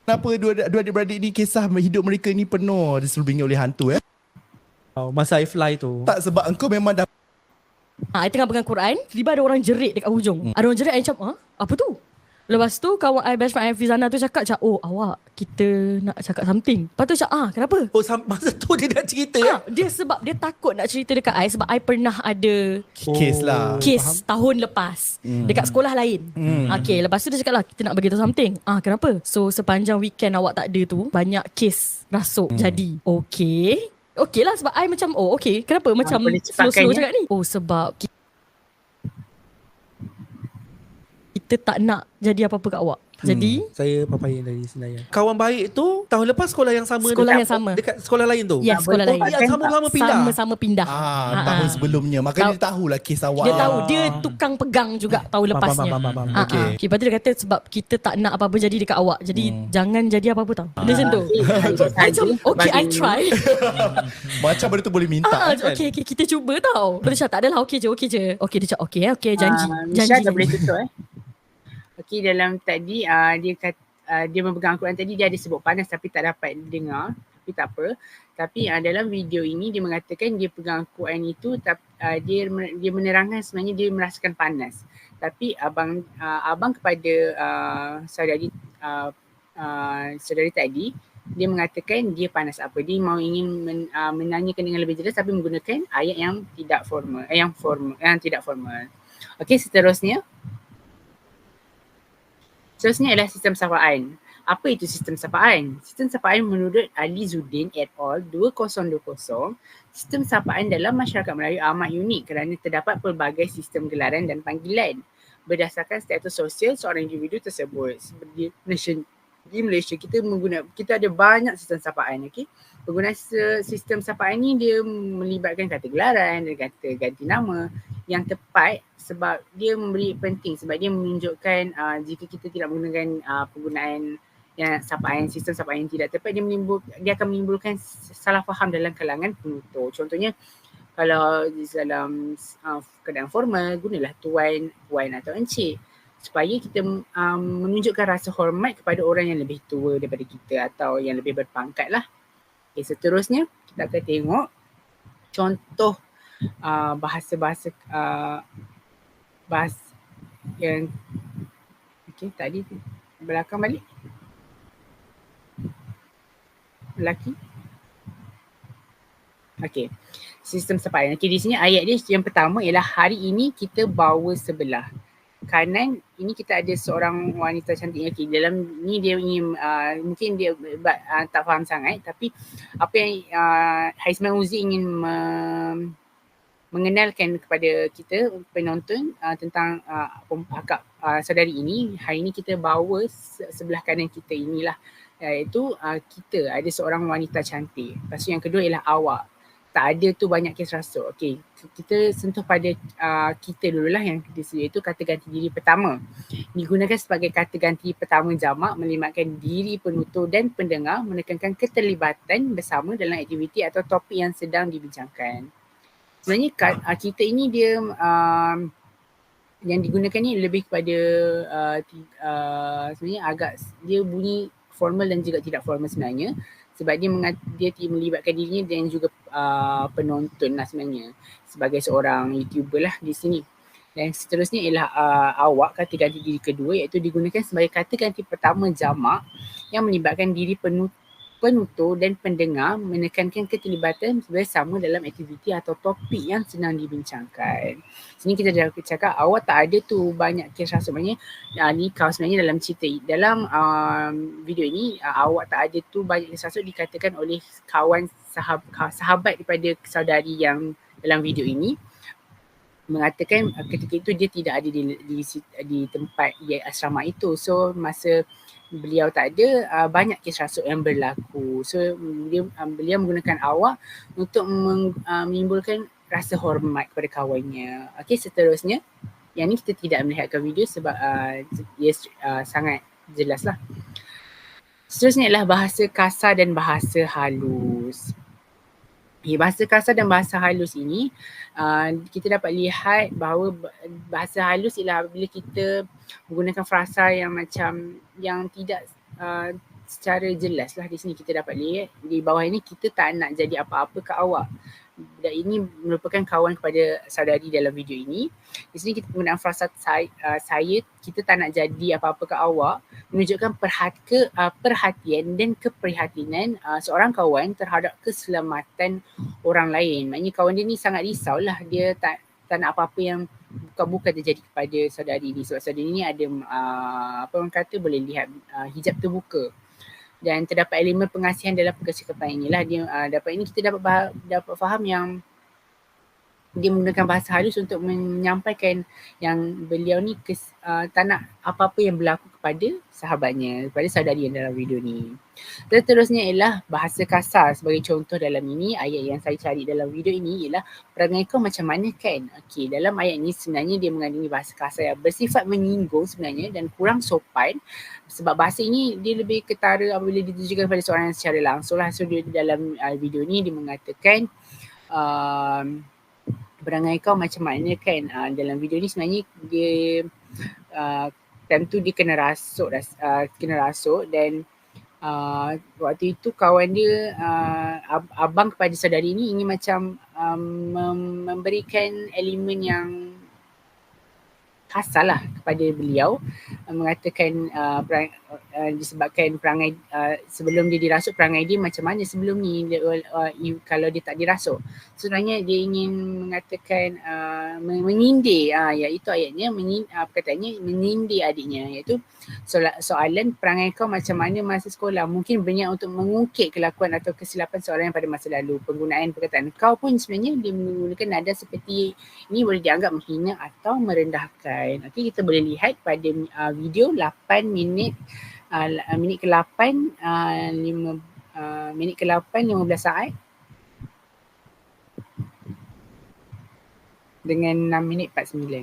Kenapa dua adik-beradik ni kisah hidup mereka ni penuh diselubingi oleh hantu Masa I fly tu. Tak, sebab engkau memang dah I tengah pegang Quran, tiba ada orang jerit dekat hujung. Ada orang jerit, I macam, apa tu? Lepas tu kawan I, best friend I, Fizana tu cakap macam, awak, kita nak cakap something. Lepas tu macam, kenapa? Masa tu dia nak cerita Dia sebab dia takut nak cerita dekat I sebab I pernah ada kes lah. kes tahun lepas dekat sekolah lain. Okay, lepas tu dia cakap lah, kita nak bagi tahu something. Kenapa? So sepanjang weekend awak tak ada tu, banyak kes rasuk jadi. Okay lah, sebab I macam, okay, kenapa macam slow-slow cakap ni? Sebab kita tak nak jadi apa-apa kat awak. Jadi saya papayin dari Senayan. Kawan baik tu tahun lepas sekolah yang sama dekat sekolah lain tu. Ya, sekolah lain. Yang sama-sama pindah. Sama-sama pindah. Tahun sebelumnya. Makanya dia tahulah kes awak. Dia tahu, dia tukang pegang juga tahun lepasnya. Okay, lepas tu dia kata sebab kita tak nak apa-apa jadi dekat awak. Jadi jangan jadi apa-apa tau. Dia macam tu. Macam okay, I try. Macam benda tu boleh minta. Okay, kita cuba tau. Lepas tu cakap tak adalah, okay je. Okay, dia cakap okay, janji. Misha dah boleh tutup Okey, dalam tadi dia memegang Al-Quran tadi, dia ada sebut panas tapi tak dapat dengar. Tapi tak apa. Tapi dalam video ini dia mengatakan dia pegang Al-Quran itu, dia menerangkan sebenarnya dia merasakan panas. Tapi abang kepada saudari tadi, dia mengatakan dia panas apa. Dia ingin menanyakan dengan lebih jelas tapi menggunakan ayat yang tidak formal, yang tidak formal. Okey, seterusnya adalah sistem sapaan. Apa itu sistem sapaan? Sistem sapaan menurut Ali Zuddin et al. 2020, sistem sapaan dalam masyarakat Melayu amat unik kerana terdapat pelbagai sistem gelaran dan panggilan berdasarkan status sosial seorang individu tersebut. Di Malaysia kita ada banyak sistem sapaan. Okay? Penggunaan sistem sapaan ni dia melibatkan kata gelaran dan kata ganti nama yang tepat sebab dia memberi penting, sebab dia menunjukkan jika kita tidak menggunakan penggunaan yang sistem sapaan yang tidak tepat, dia akan menimbulkan salah faham dalam kalangan penutur. Contohnya kalau dalam keadaan formal, gunalah tuan, puan atau encik supaya kita menunjukkan rasa hormat kepada orang yang lebih tua daripada kita atau yang lebih berpangkat lah. Okay, seterusnya kita akan tengok contoh bahasa yang tadi belakang balik lelaki. Sistem sapaan. Di sini ayat dia yang pertama ialah hari ini kita bawa sebelah. kanan ini kita ada seorang wanita cantik. Okay, dalam ni dia ingin mungkin dia tak faham sangat, tapi apa yang Haizman Uzi ingin mengenalkan kepada kita penonton tentang akak saudari ini. Hari ini kita bawa sebelah kanan kita inilah, iaitu kita ada seorang wanita cantik. Lepas tu yang kedua ialah awak. Tak ada tu banyak kes rasuk. Okey, kita sentuh pada kita dululah yang iaitu kata ganti diri pertama. Digunakan sebagai kata ganti pertama jamak melibatkan diri penutur dan pendengar, menekankan keterlibatan bersama dalam aktiviti atau topik yang sedang dibincangkan. Sebenarnya kita ini dia yang digunakan ni lebih kepada sebenarnya agak dia bunyi formal dan juga tidak formal sebenarnya, sebab dia melibatkan dirinya dan juga penonton lah sebenarnya sebagai seorang YouTuber lah di sini. Dan seterusnya ialah awak, kata ganti diri kedua, iaitu digunakan sebagai kata ganti pertama jamak yang melibatkan diri penutur dan pendengar, menekankan keterlibatan bersama dalam aktiviti atau topik yang sedang dibincangkan. Sini kita dah cakap awak tak ada tu banyak kes rasuk. Sebenarnya ni kau sebenarnya dalam cerita, dalam video ini awak tak ada tu banyak kes rasuk dikatakan oleh kawan sahabat daripada saudari yang dalam video ini, mengatakan ketika itu dia tidak ada di tempat asrama itu. So masa beliau tak ada, banyak kes rasuk yang berlaku. So beliau menggunakan awak untuk menimbulkan rasa hormat kepada kawannya. Okey, seterusnya yang ni kita tidak melihatkan video sebab dia sangat jelas lah. Seterusnya adalah bahasa kasar dan bahasa halus. Bahasa kasar dan bahasa halus ini kita dapat lihat bahawa bahasa halus ialah bila kita menggunakan frasa yang macam yang tidak secara jelas lah. Di sini kita dapat lihat di bawah ini, kita tak nak jadi apa-apa ke awak. Dan ini merupakan kawan kepada saudari dalam video ini. Di sini kita menggunakan frasa saya, kita tak nak jadi apa-apa ke awak, menunjukkan perhatian dan keprihatinan seorang kawan terhadap keselamatan orang lain. Maknanya kawan dia ni sangat risau lah. Dia tak nak apa-apa yang bukan terjadi kepada saudari ni. Sebab saudari ni ada apa orang kata, boleh lihat hijab terbuka. Dan terdapat elemen pengasihan dalam percakapan inilah. Dia dapat ini kita dapat faham yang dia menggunakan bahasa halus untuk menyampaikan yang beliau ni tak nak apa-apa yang berlaku kepada sahabatnya, kepada saudari yang dalam video ni. Seterusnya ialah bahasa kasar. Sebagai contoh dalam ini, ayat yang saya cari dalam video ini ialah perangai kau macam mana kan? Okey, dalam ayat ni sebenarnya dia mengandungi bahasa kasar yang bersifat menyinggung sebenarnya dan kurang sopan, sebab bahasa ini dia lebih ketara apabila ditujukan kepada seorang yang secara langsung lah. So dia dalam video ni dia mengatakan perangai kau macam mana kan. Dalam video ni sebenarnya dia tentu dia kena rasuk dan waktu itu kawan dia abang kepada saudari ni ingin macam memberikan elemen yang kasar lah kepada beliau, mengatakan disebabkan perangai sebelum dia dirasuk, perangai dia macam mana sebelum ni kalau dia tak dirasuk. Sebenarnya dia ingin mengatakan menyindir, iaitu ayatnya perkataannya menyindir adiknya, iaitu soalan perangai kau macam mana masa sekolah, mungkin berniat untuk mengungkit kelakuan atau kesilapan seorang yang pada masa lalu. Penggunaan perkataan kau pun sebenarnya dia menggunakan nada seperti ini boleh dianggap menghina atau merendahkan. Okey, kita boleh lihat pada video 8 minit minit ke-8 minit ke-8 15 saat dengan 6 minit 49.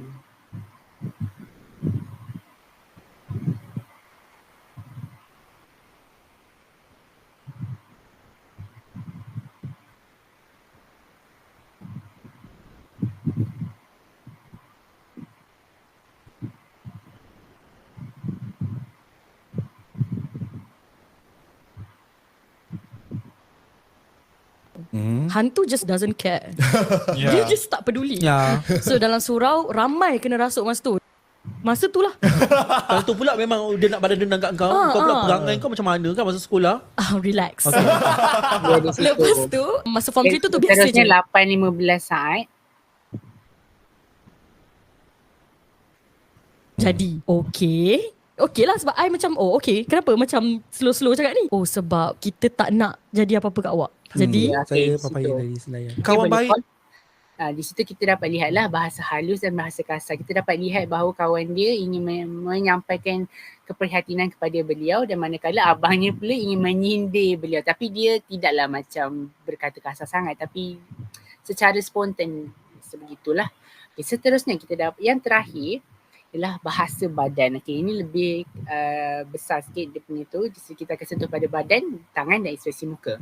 Hantu just doesn't care. Dia just tak peduli. So dalam surau ramai kena rasuk masa tu lah. Lepas tu pula memang dia nak badan dendam kat kau. Kau pula perangai kau macam mana kan masa sekolah. Relax. Okay. Lepas tu masa form 3 tu biasa je. Terusnya 8.15 saat. Jadi okey lah sebab I macam okay kenapa macam slow-slow cakap ni? Oh sebab kita tak nak jadi apa-apa kat awak. Jadi Ya, Saya okey, papaya situ. dari Senayan. Okey, Kawan boleh baik. call. Di situ kita dapat lihatlah bahasa halus dan bahasa kasar. Kita dapat lihat bahawa kawan dia ingin menyampaikan keprihatinan kepada beliau dan manakala abangnya pula ingin menyindir beliau. Tapi dia tidaklah macam berkata kasar sangat tapi secara spontan sebegitulah. Okay, seterusnya kita dapat yang terakhir ialah bahasa badan. Okay, ini lebih besar sikit dia punya tu. Kita akan sentuh pada badan, tangan dan ekspresi muka.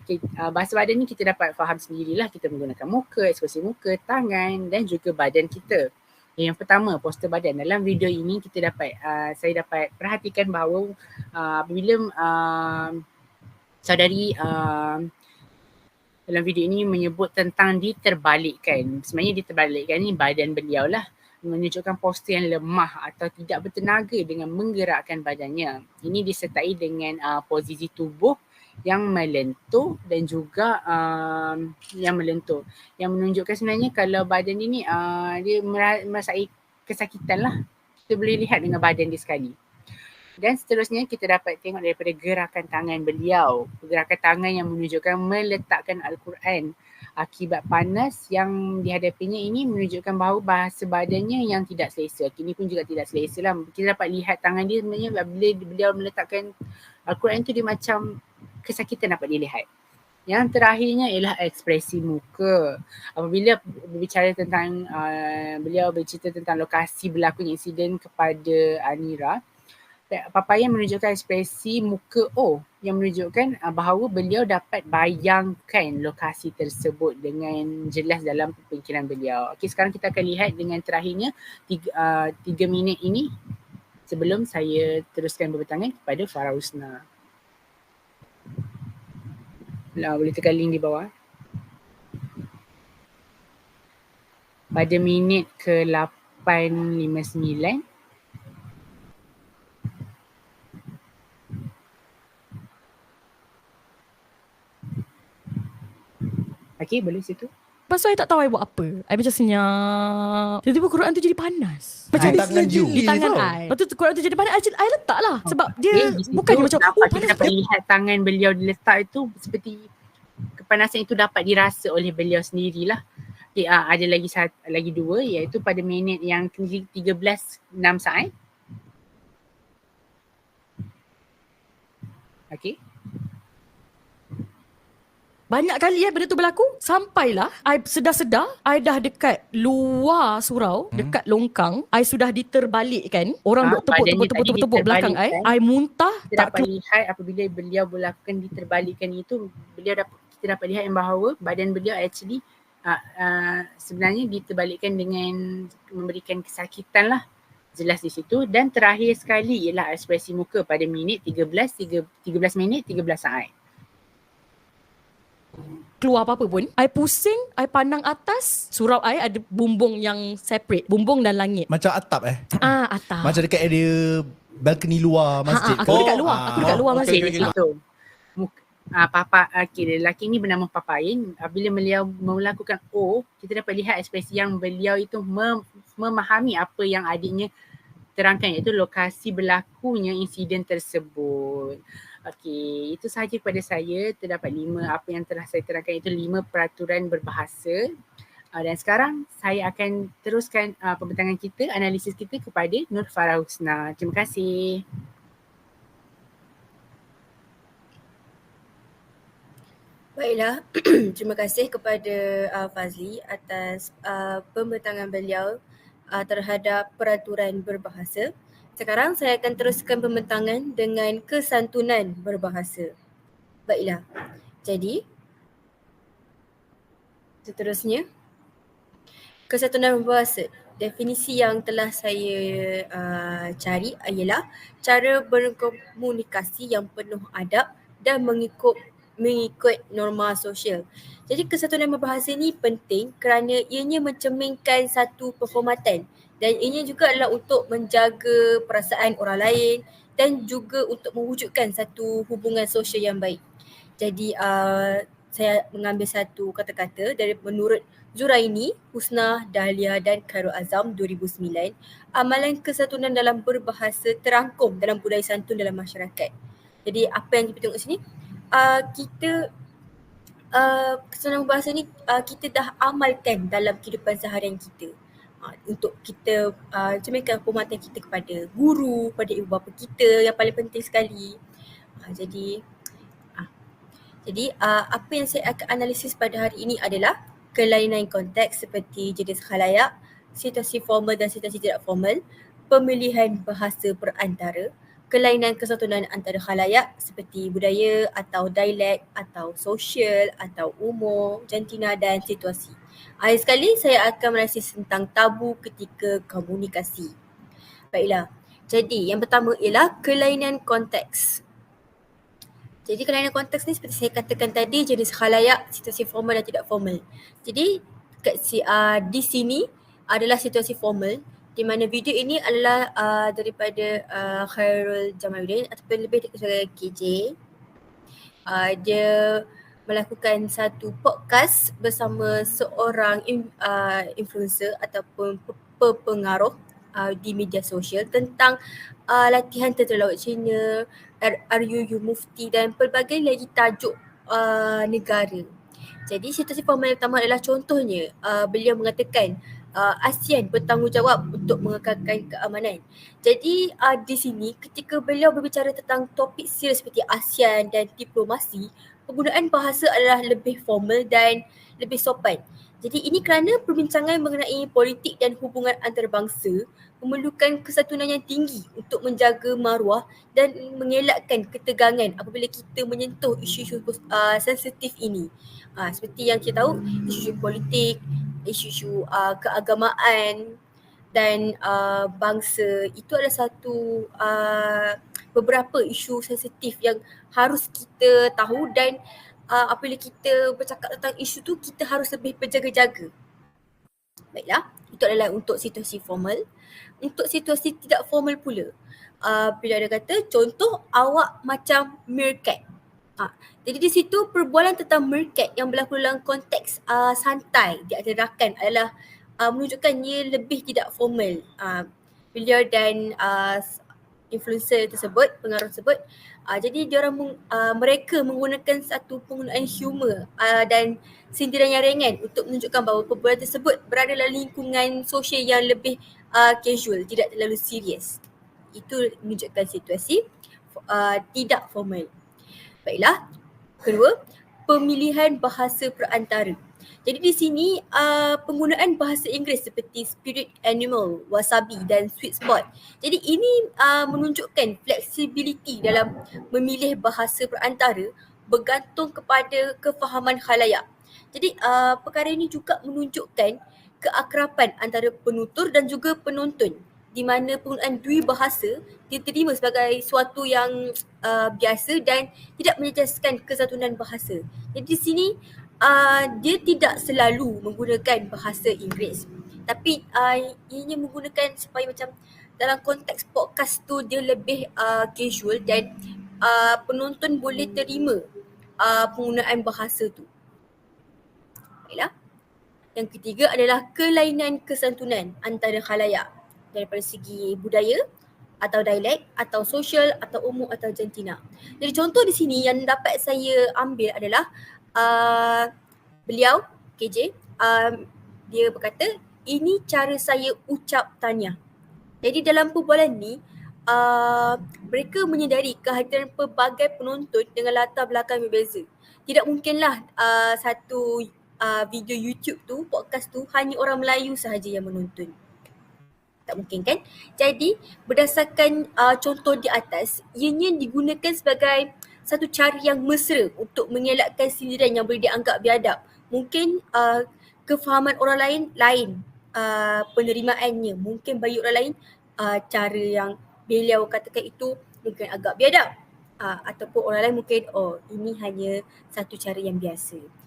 Okay, bahasa badan ni kita dapat faham sendirilah. Kita menggunakan muka, ekspresi muka, tangan dan juga badan kita. Yang pertama, poster badan. Dalam video ini kita dapat, saya dapat perhatikan bahawa apabila saudari dalam video ini menyebut tentang diterbalikkan. Sebenarnya diterbalikkan ni badan beliau lah. Menunjukkan postur yang lemah atau tidak bertenaga dengan menggerakkan badannya. Ini disertai dengan posisi tubuh yang melentur dan juga yang melentur. Yang menunjukkan sebenarnya kalau badan ini dia merasai kesakitan lah. Kita boleh lihat dengan badan dia sekali. Dan seterusnya kita dapat tengok daripada gerakan tangan beliau. Gerakan tangan yang menunjukkan meletakkan Al-Quran. Akibat panas yang dihadapinya ini menunjukkan bahawa bahasa badannya yang tidak selesa. Ini pun juga tidak selesa lah. Kita dapat lihat tangan dia sebenarnya bila beliau meletakkan Al-Quran tu dia macam kesakitan dapat dilihat. Yang terakhirnya ialah ekspresi muka. Apabila berbicara tentang beliau bercerita tentang lokasi berlakunya insiden kepada Anira, papaya menunjukkan ekspresi muka O yang menunjukkan bahawa beliau dapat bayangkan lokasi tersebut dengan jelas dalam pemikiran beliau. Okey, sekarang kita akan lihat dengan terakhirnya 3 minit ini sebelum saya teruskan bertangan kepada Farah Husna. Boleh tekan link di bawah. Pada minit ke 8:59 okey, boleh situ. Lepas tu I tak tahu I buat apa. I macam senyap. Tiba-tiba Quran tu jadi panas. Macam Di tangan you. di tangan I. Lepas tu Quran tu jadi panas. I letak lah. Sebab dia di situ bukan dia macam kita panas. dapat lihat tangan beliau diletak itu seperti kepanasan itu dapat dirasa oleh beliau sendirilah. Okay, ada lagi 2 iaitu pada minit yang 13:06 saat. Okey. Banyak kali benda tu berlaku. Sampailah I sedar-sedar I dah dekat luar surau, dekat longkang. I sudah diterbalikkan. Orang duk tepuk belakang I. I muntah. Kita Tak dapat lihat apabila beliau melakukan diterbalikkan itu, kita dapat lihat yang bahawa badan beliau actually sebenarnya diterbalikkan dengan memberikan kesakitan lah. Jelas di situ. Dan terakhir sekali ialah ekspresi muka pada minit 13 minit 13 saat. keluar apa-apa pun, I pusing, I pandang atas, surau I ada bumbung yang separate, bumbung dan langit. Macam atap Atap. Macam dekat area balcony luar masjid. Aku dekat luar, aku dekat luar masjid. Okey, situ. Lelaki ni bernama Papain. Bila beliau melakukan O, kita dapat lihat ekspresi yang beliau itu memahami apa yang adiknya terangkan, iaitu lokasi berlakunya insiden tersebut. Okey, itu sahaja kepada saya. Terdapat 5 apa yang telah saya terangkan, iaitu 5 peraturan berbahasa. Dan sekarang saya akan teruskan pembincangan kita, analisis kita kepada Nur Farah Husna. Terima kasih. Baiklah, terima kasih kepada Fazli atas pembentangan beliau terhadap peraturan berbahasa. Sekarang saya akan teruskan pembentangan dengan kesantunan berbahasa. Baiklah, jadi seterusnya kesantunan berbahasa. Definisi yang telah saya cari ialah cara berkomunikasi yang penuh adab dan mengikut norma sosial. Jadi kesantunan berbahasa ni penting kerana ianya mencerminkan satu penghormatan dan ianya juga adalah untuk menjaga perasaan orang lain dan juga untuk mewujudkan satu hubungan sosial yang baik. Jadi saya mengambil satu kata-kata dari menurut Zuraini, Husna, Dahlia dan Khairul Azam 2009, amalan kesatuan dalam berbahasa terangkum dalam budaya santun dalam masyarakat. Jadi apa yang kita tengok sini, kita kesatuan bahasa ni kita dah amalkan dalam kehidupan seharian kita. Untuk kita cerminkan penghormatan kita kepada guru, kepada ibu bapa kita yang paling penting sekali. Jadi apa yang saya akan analisis pada hari ini adalah kelainan konteks seperti jenis khalayak, situasi formal dan situasi tidak formal, pemilihan bahasa perantara, kelainan kesatuan antara khalayak seperti budaya atau dialek atau sosial atau umur, jantina dan situasi. Akhir sekali saya akan analisis tentang tabu ketika komunikasi. Baiklah, jadi yang pertama ialah kelainan konteks. Jadi kelainan konteks ni seperti saya katakan tadi, jenis khalayak, situasi formal dan tidak formal. Jadi di sini adalah situasi formal, di mana video ini adalah daripada Khairul Jamaluddin ataupun lebih sebagai KJ. Dia melakukan satu podcast bersama seorang influencer ataupun pengaruh di media sosial tentang latihan tentera laut Cina, RUU Mufti dan pelbagai lagi tajuk negara. Jadi situasi formal yang pertama adalah contohnya beliau mengatakan ASEAN bertanggungjawab untuk mengekalkan keamanan. Jadi di sini ketika beliau berbicara tentang topik serius seperti ASEAN dan diplomasi, penggunaan bahasa adalah lebih formal dan lebih sopan. Jadi ini kerana perbincangan mengenai politik dan hubungan antarabangsa memerlukan kesatuan yang tinggi untuk menjaga maruah dan mengelakkan ketegangan apabila kita menyentuh isu-isu sensitif ini. Seperti yang kita tahu, isu-isu politik, isu-isu keagamaan dan bangsa itu adalah satu beberapa isu sensitif yang harus kita tahu dan apabila kita bercakap tentang isu tu kita harus lebih berjaga-jaga. Baiklah, itu adalah untuk situasi formal. Untuk situasi tidak formal pula, bila ada kata contoh awak macam meerkat. Jadi di situ perbualan tentang meerkat yang berlaku dalam konteks santai di antara rakan adalah menunjukkan ia lebih tidak formal. Beliau dan influencer tersebut, pengaruh tersebut, jadi mereka menggunakan satu penggunaan humor dan sindiran yang ringan untuk menunjukkan bahawa perbualan tersebut berada dalam lingkungan sosial yang lebih casual, tidak terlalu serius. Itu menunjukkan situasi tidak formal. Baiklah, kedua, pemilihan bahasa perantara. Jadi di sini penggunaan bahasa Inggeris seperti spirit animal, wasabi dan sweet spot. Jadi ini menunjukkan flexibility dalam memilih bahasa perantara bergantung kepada kefahaman khalayak. Jadi perkara ini juga menunjukkan keakraban antara penutur dan juga penonton, di mana penggunaan dua bahasa diterima sebagai suatu yang biasa dan tidak menjejaskan kesatuan bahasa. Jadi di sini dia tidak selalu menggunakan bahasa Inggeris, tapi ianya menggunakan supaya macam dalam konteks podcast tu dia lebih casual dan penonton boleh terima penggunaan bahasa tu. Baiklah. Yang ketiga adalah kelainan kesantunan antara khalayak daripada segi budaya atau dialek atau sosial atau umur atau jantina. Jadi contoh di sini yang dapat saya ambil adalah beliau KJ dia berkata, ini cara saya ucap tahniah. Jadi dalam perbualan ni mereka menyedari kehadiran pelbagai penonton dengan latar belakang berbeza. Tidak mungkinlah satu video YouTube tu, podcast tu hanya orang Melayu sahaja yang menonton. Tak mungkin kan? Jadi berdasarkan contoh di atas, ianya digunakan sebagai satu cara yang mesra untuk mengelakkan sindiran yang boleh dianggap biadab. Mungkin kefahaman orang lain penerimaannya. Mungkin bagi orang lain cara yang beliau katakan itu mungkin agak biadab. Ataupun orang lain mungkin ini hanya satu cara yang biasa.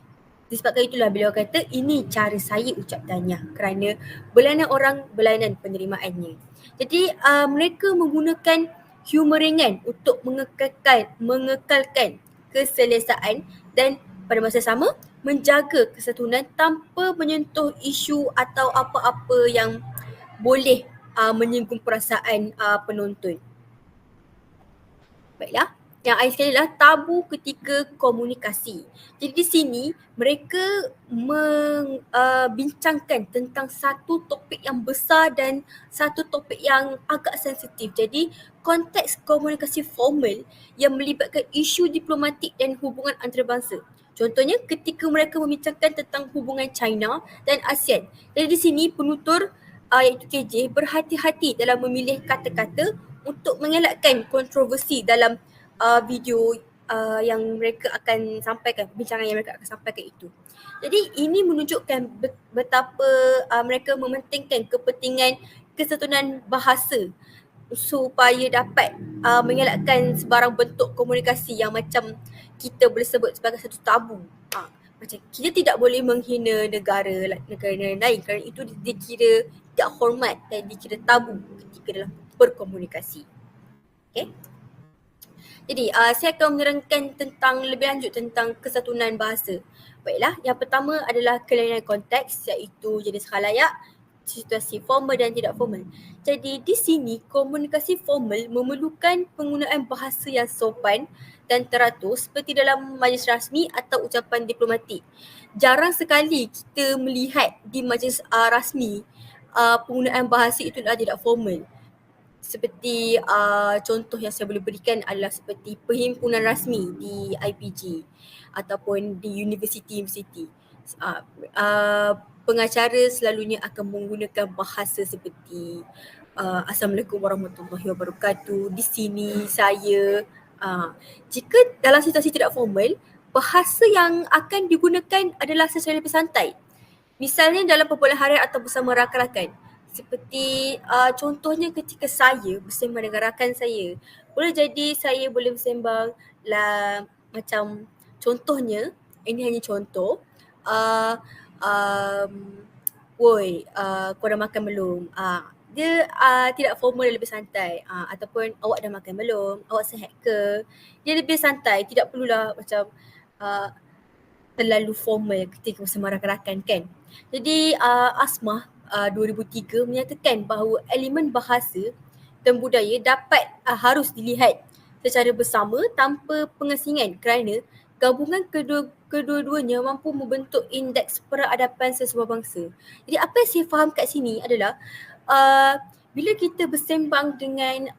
Disebabkan itulah beliau kata ini cara saya ucap tahniah kerana berlainan orang, berlainan penerimaannya. Jadi mereka menggunakan humor ringan untuk mengekalkan keselesaan dan Pada masa sama, menjaga kesatuan tanpa menyentuh isu atau apa-apa yang boleh menyinggung perasaan penonton. Baiklah. Yang akhir sekali adalah tabu ketika komunikasi. Jadi di sini mereka membincangkan tentang satu topik yang besar dan satu topik yang agak sensitif. Jadi konteks komunikasi formal yang melibatkan isu diplomatik dan hubungan antarabangsa. Contohnya ketika mereka membincangkan tentang hubungan China dan ASEAN. Jadi di sini penutur iaitu KJ berhati-hati dalam memilih kata-kata untuk mengelakkan kontroversi dalam video yang mereka akan sampaikan, perbincangan yang mereka akan sampaikan itu. Jadi ini menunjukkan betapa mereka mementingkan kepentingan kesatuan bahasa supaya dapat mengelakkan sebarang bentuk komunikasi yang macam kita boleh sebut sebagai satu tabu. Macam kita tidak boleh menghina negara lain kerana itu dikira tidak hormat dan dikira tabu ketika dalam berkomunikasi. Okay. Jadi saya akan menerangkan tentang lebih lanjut tentang kesatuan bahasa. Baiklah, yang pertama adalah kelainan konteks iaitu jenis khalayak, situasi formal dan tidak formal. Jadi di sini komunikasi formal memerlukan penggunaan bahasa yang sopan dan teratur seperti dalam majlis rasmi atau ucapan diplomatik. Jarang sekali kita melihat di majlis rasmi penggunaan bahasa itu adalah tidak formal. Seperti contoh yang saya boleh berikan adalah seperti perhimpunan rasmi di IPG ataupun di universiti-universiti. Pengacara selalunya akan menggunakan bahasa seperti Assalamualaikum warahmatullahi wabarakatuh, di sini saya. Jika dalam situasi tidak formal, bahasa yang akan digunakan adalah secara lebih santai. Misalnya dalam perbualan harian atau bersama rakan-rakan. Seperti contohnya ketika saya bersembang dengan rakan saya, boleh jadi saya boleh bersembang lah macam contohnya, ini hanya contoh, woi, kau dah makan belum? Dia tidak formal dan lebih santai. Ataupun awak dah makan belum? Awak sihat ke? Dia lebih santai, tidak perlulah macam terlalu formal ketika bersama rakan-rakan kan. Jadi Asmah 2003 menyatakan bahawa elemen bahasa dan budaya dapat harus dilihat secara bersama tanpa pengasingan kerana gabungan kedua-duanya mampu membentuk indeks peradaban sesebuah bangsa. Jadi apa yang saya faham kat sini adalah bila kita bersembang dengan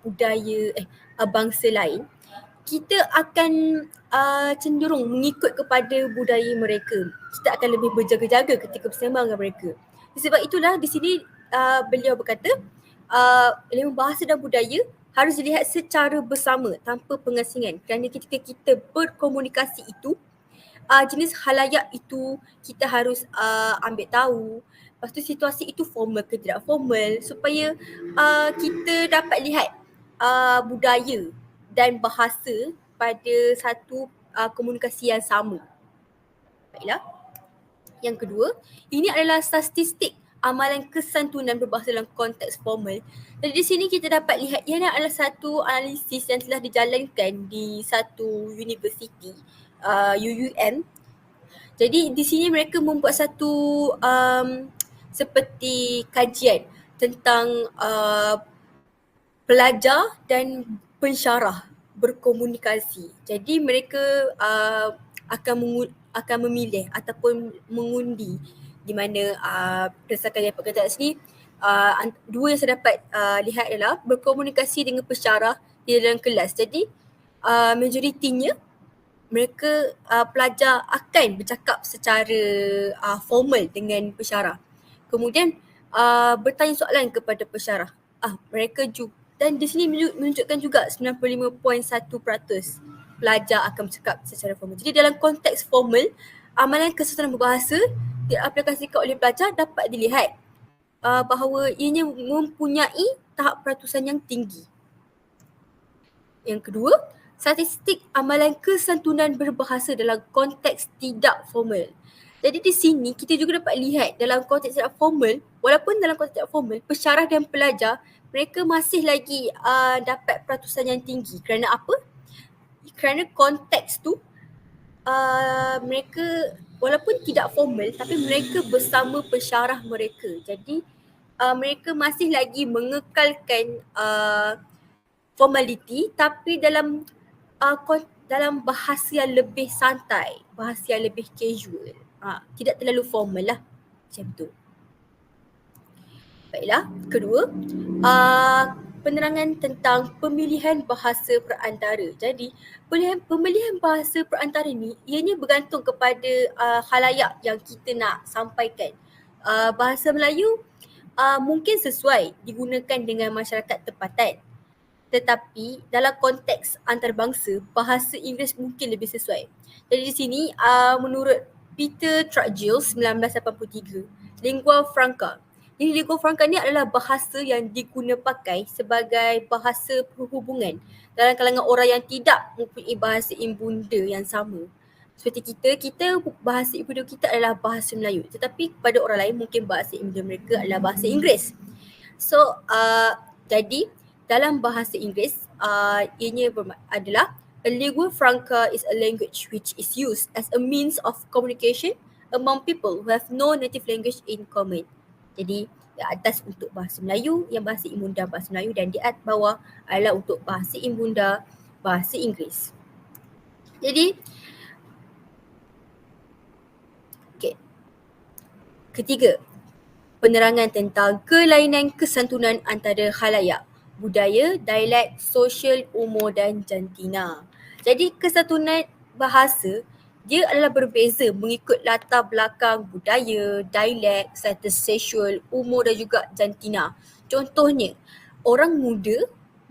budaya bangsa lain, kita akan cenderung mengikut kepada budaya mereka. Kita akan lebih berjaga-jaga ketika bersembang dengan mereka. Sebab itulah di sini beliau berkata elemen bahasa dan budaya harus dilihat secara bersama tanpa pengasingan. Kerana ketika kita berkomunikasi itu, jenis khalayak itu kita harus ambil tahu. Lepas tu situasi itu formal ke tidak formal supaya kita dapat lihat budaya dan bahasa pada satu komunikasi yang sama. Baiklah. Yang kedua, ini adalah statistik amalan kesantunan berbahasa dalam konteks formal. Jadi di sini kita dapat lihat ia adalah satu analisis yang telah dijalankan di satu universiti, UUM. Jadi di sini mereka membuat satu seperti kajian tentang pelajar dan pensyarah berkomunikasi. Jadi mereka akan memilih ataupun mengundi di mana berdasarkan yang perkataan sini dua yang saya dapat lihat adalah berkomunikasi dengan pensyarah di dalam kelas. Jadi majoritinya mereka pelajar akan bercakap secara formal dengan pensyarah. Kemudian bertanya soalan kepada pensyarah. Mereka juga, dan di sini menunjukkan juga 95.1% pelajar akan bercakap secara formal. Jadi dalam konteks formal, amalan kesatuan berbahasa diaplikasikan oleh pelajar dapat dilihat bahawa ianya mempunyai tahap peratusan yang tinggi. Yang kedua, statistik amalan kesantunan berbahasa dalam konteks tidak formal. Jadi di sini kita juga dapat lihat dalam konteks tidak formal, walaupun dalam konteks tidak formal, pensyarah dan pelajar mereka masih lagi dapat peratusan yang tinggi. Kerana apa? Kerana konteks tu mereka walaupun tidak formal tapi mereka bersama pensyarah mereka. Jadi mereka masih lagi mengekalkan formality tapi dalam dalam bahasa yang lebih santai, bahasa yang lebih casual. Tidak terlalu formal lah. Macam tu. Baiklah, kedua, penerangan tentang pemilihan bahasa perantara. Jadi, pemilihan bahasa perantara ni ianya bergantung kepada khalayak yang kita nak sampaikan. Bahasa Melayu mungkin sesuai digunakan dengan masyarakat tempatan. Tetapi dalam konteks antarabangsa, bahasa Inggeris mungkin lebih sesuai. Jadi di sini menurut Peter Trudgill 1983, lingua franca. Jadi lingua franca ni adalah bahasa yang digunapakai sebagai bahasa perhubungan dalam kalangan orang yang tidak mempunyai bahasa ibunda yang sama. Seperti kita bahasa ibunda kita adalah bahasa Melayu, tetapi kepada orang lain mungkin bahasa ibunda mereka adalah bahasa Inggeris. So jadi dalam bahasa Inggeris ianya adalah a lingua franca is a language which is used as a means of communication among people who have no native language in common. Jadi di atas untuk bahasa Melayu yang bahasa ibunda bahasa Melayu dan di atas bawah adalah untuk bahasa ibunda bahasa Inggeris. Jadi ketiga, penerangan tentang kelainan kesantunan antara khalayak, budaya, dialek, sosial, umur dan jantina. Jadi kesantunan bahasa dia adalah berbeza mengikut latar belakang budaya, dialek, status sosial, umur dan juga jantina. Contohnya, orang muda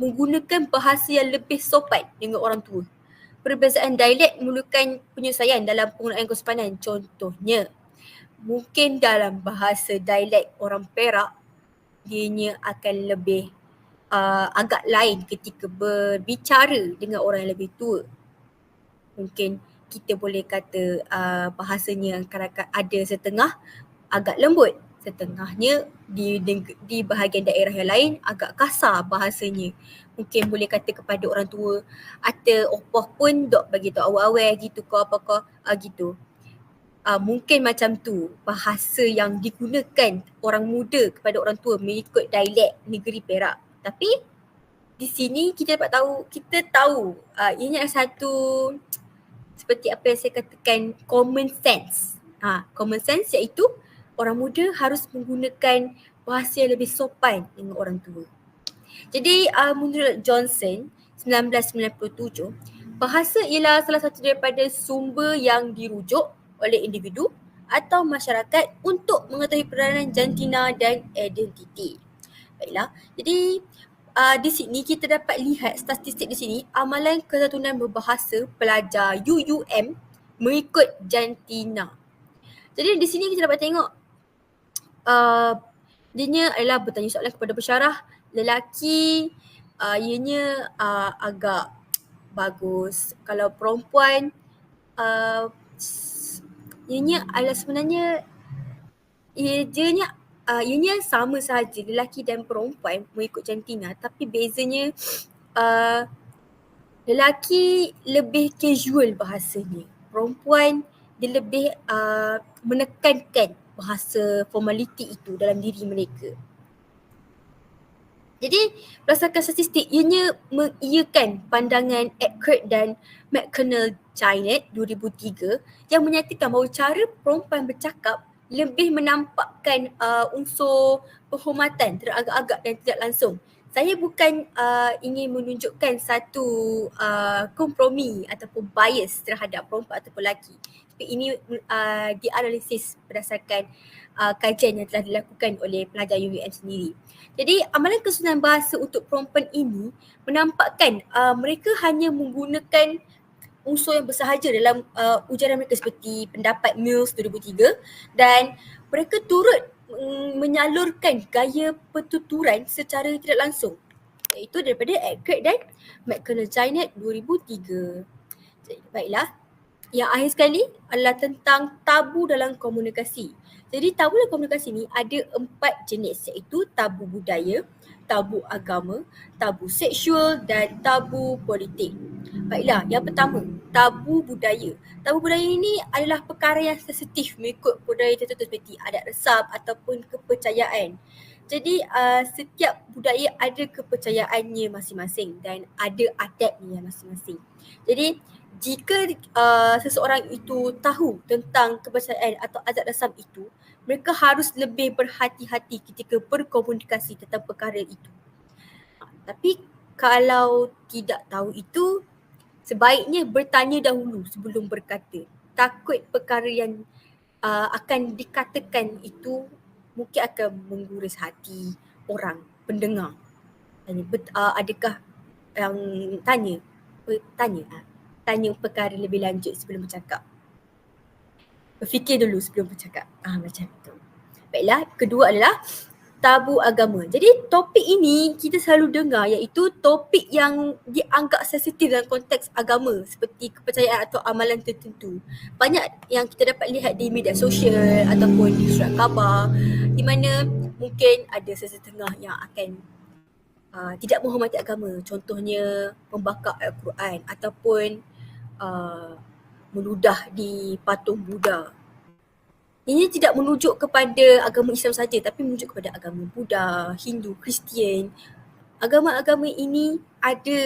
menggunakan bahasa yang lebih sopan dengan orang tua. Perbezaan dialek memerlukan penyesuaian dalam penggunaan kesopanan. Contohnya, mungkin dalam bahasa dialek orang Perak, dianya akan lebih agak lain ketika berbicara dengan orang yang lebih tua. Mungkin kita boleh kata bahasanya ada setengah agak lembut, setengahnya di bahagian daerah yang lain agak kasar bahasanya. Mungkin boleh kata kepada orang tua, ata opah pun dok bagi tahu awal-awal gitu ke apa-apa gitu. Mungkin macam tu bahasa yang digunakan orang muda kepada orang tua mengikut dialek negeri Perak. Tapi di sini kita tahu ini adalah satu seperti apa yang saya katakan common sense. Common sense iaitu orang muda harus menggunakan bahasa yang lebih sopan dengan orang tua. Jadi menurut Johnson 1997, bahasa ialah salah satu daripada sumber yang dirujuk oleh individu atau masyarakat untuk mengetahui peranan jantina dan identiti. Baiklah, jadi di sini kita dapat lihat statistik di sini amalan kesantunan berbahasa pelajar UUM mengikut jantina. Jadi di sini kita dapat tengok dia adalah bertanya soalan kepada pensyarah. Lelaki ianya agak bagus. Kalau perempuan ianya adalah sebenarnya ianya sama sahaja lelaki dan perempuan mengikut jantina, tapi bezanya lelaki lebih casual bahasanya. Perempuan dia lebih menekankan bahasa formality itu dalam diri mereka. Jadi berdasarkan statistik, ianya mengiyakan pandangan Eckert dan McConnell-Janet 2003 yang menyatakan bahawa cara perempuan bercakap lebih menampakkan unsur penghormatan teragak-agak dan tidak langsung. Saya bukan ingin menunjukkan satu kompromi ataupun bias terhadap perempuan ataupun lelaki. Tapi ini dianalisis berdasarkan kajian yang telah dilakukan oleh pelajar UUM sendiri. Jadi amalan kesunahan bahasa untuk perempuan ini menampakkan mereka hanya menggunakan unsur yang bersahaja dalam ujaran mereka seperti pendapat Mills 2003 dan mereka turut menyalurkan gaya pertuturan secara tidak langsung, iaitu daripada Eckert dan McConnell-Janet 2003. Baiklah, yang akhir sekali adalah tentang tabu dalam komunikasi. Jadi tabu dalam komunikasi ni ada 4 jenis, iaitu tabu budaya, tabu agama, tabu seksual dan tabu politik. Baiklah, yang pertama, tabu budaya. Tabu budaya ini adalah perkara yang sensitif mengikut budaya tertentu seperti adat resam ataupun kepercayaan. Jadi setiap budaya ada kepercayaannya masing-masing dan ada adatnya masing-masing. Jadi jika seseorang itu tahu tentang kepercayaan atau adat resam itu, mereka harus lebih berhati-hati ketika berkomunikasi tentang perkara itu. Tapi kalau tidak tahu itu, sebaiknya bertanya dahulu sebelum berkata. Takut perkara yang akan dikatakan itu mungkin akan menggores hati orang, pendengar. Adakah yang tanya perkara lebih lanjut sebelum bercakap. Berfikir dulu sebelum bercakap. Macam tu. Baiklah, kedua adalah tabu agama. Jadi topik ini kita selalu dengar iaitu topik yang dianggap sensitif dalam konteks agama seperti kepercayaan atau amalan tertentu. Banyak yang kita dapat lihat di media sosial ataupun di surat khabar di mana mungkin ada sesetengah yang akan tidak menghormati agama. Contohnya membakar Al-Quran ataupun meludah di patung Buddha. Ini tidak menunjuk kepada agama Islam saja tapi menunjuk kepada agama Buddha, Hindu, Kristian. Agama-agama ini ada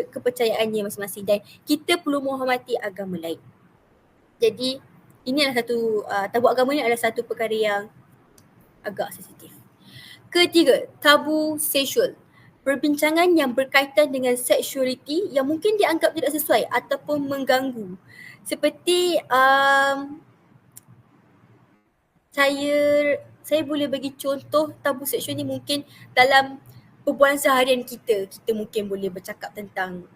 kepercayaannya masing-masing dan kita perlu menghormati agama lain. Jadi ini adalah satu, tabu agama ini adalah satu perkara yang agak sensitif. Ketiga, tabu seksual. Perbincangan yang berkaitan dengan seksualiti yang mungkin dianggap tidak sesuai ataupun mengganggu. Seperti saya boleh bagi contoh tabu seksual ni mungkin dalam perbualan seharian kita. Kita mungkin boleh bercakap tentang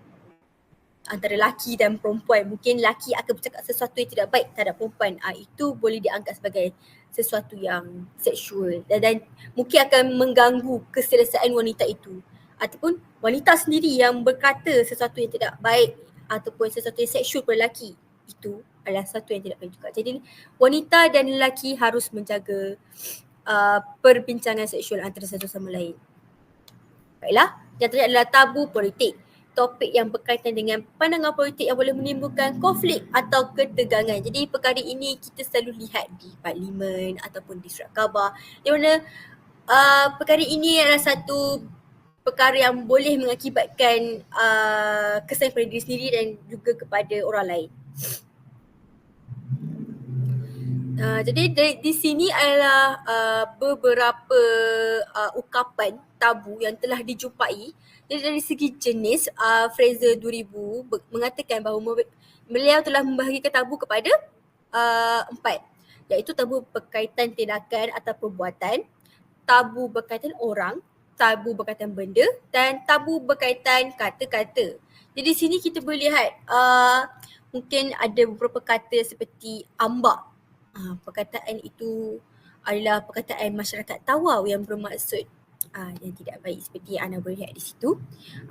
antara lelaki dan perempuan. Mungkin lelaki akan bercakap sesuatu yang tidak baik terhadap perempuan. Itu boleh dianggap sebagai sesuatu yang seksual dan mungkin akan mengganggu keselesaan wanita itu. Ataupun wanita sendiri yang berkata sesuatu yang tidak baik ataupun sesuatu yang seksual pada lelaki. Itu adalah satu yang tidak baik juga. Jadi wanita dan lelaki harus menjaga perbincangan seksual antara satu sama lain. Baiklah, yang terakhir adalah tabu politik. Topik yang berkaitan dengan pandangan politik yang boleh menimbulkan konflik atau ketegangan. Jadi perkara ini kita selalu lihat di parlimen ataupun di surat khabar di mana perkara ini adalah satu perkara yang boleh mengakibatkan kesan pada diri sendiri dan juga kepada orang lain. Jadi di sini adalah beberapa ungkapan tabu yang telah dijumpai. Jadi dari segi jenis, Fraser 2000 mengatakan bahawa beliau telah membahagikan tabu kepada 4, iaitu tabu berkaitan tindakan atau perbuatan, tabu berkaitan orang, tabu berkaitan benda dan tabu berkaitan kata-kata. Jadi di sini kita boleh lihat mungkin ada beberapa kata seperti ambak. Perkataan itu adalah perkataan masyarakat Tawau yang bermaksud yang tidak baik seperti anda boleh lihat di situ.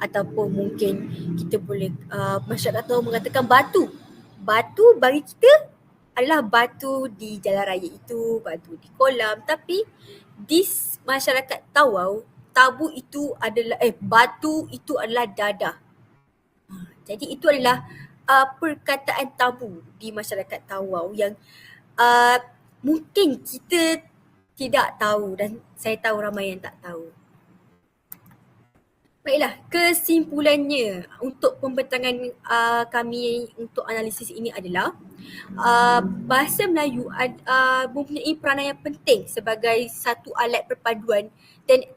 Ataupun mungkin kita boleh masyarakat Tawau mengatakan batu. Batu bagi kita adalah batu di jalan raya itu, batu di kolam. Tapi di masyarakat Tawau, tabu itu adalah batu itu adalah dadah. Jadi itu adalah perkataan tabu di masyarakat Tawau yang mungkin kita tidak tahu dan saya tahu ramai yang tak tahu. Baiklah, kesimpulannya untuk pembentangan kami untuk analisis ini adalah bahasa Melayu mempunyai peranan yang penting sebagai satu alat perpaduan dan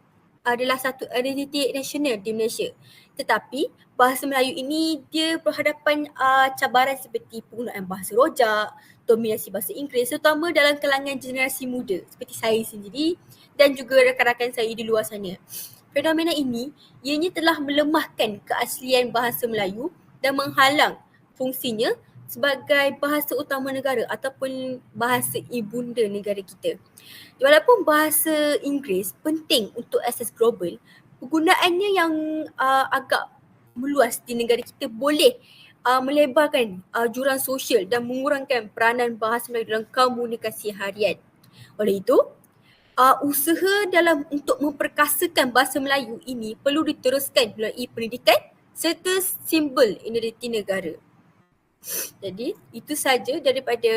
adalah satu identiti nasional di Malaysia. Tetapi bahasa Melayu ini dia berhadapan cabaran seperti penggunaan bahasa rojak, dominasi bahasa Inggeris terutama dalam kalangan generasi muda seperti saya sendiri dan juga rakan-rakan saya di luar sana. Fenomena ini ianya telah melemahkan keaslian bahasa Melayu dan menghalang fungsinya sebagai bahasa utama negara ataupun bahasa ibunda negara kita. Walaupun bahasa Inggeris penting untuk akses global, penggunaannya yang agak meluas di negara kita boleh melebarkan jurang sosial dan mengurangkan peranan bahasa Melayu dalam komunikasi harian. Oleh itu, usaha dalam untuk memperkasakan bahasa Melayu ini perlu diteruskan melalui pendidikan serta simbol identiti negara. Jadi itu saja daripada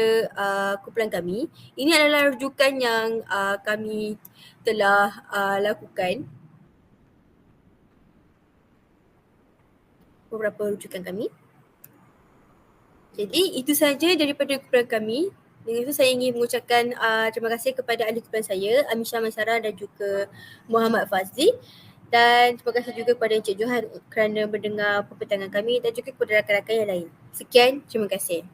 kumpulan kami. Ini adalah rujukan yang kami telah lakukan. Beberapa rujukan kami. Jadi itu saja daripada kumpulan kami. Dengan itu saya ingin mengucapkan terima kasih kepada ahli kumpulan saya, Amisha Mansara dan juga Muhammad Fazli. Dan terima kasih juga kepada Encik Johan kerana mendengar perpetangan kami dan juga kepada rakan-rakan yang lain. Sekian, terima kasih.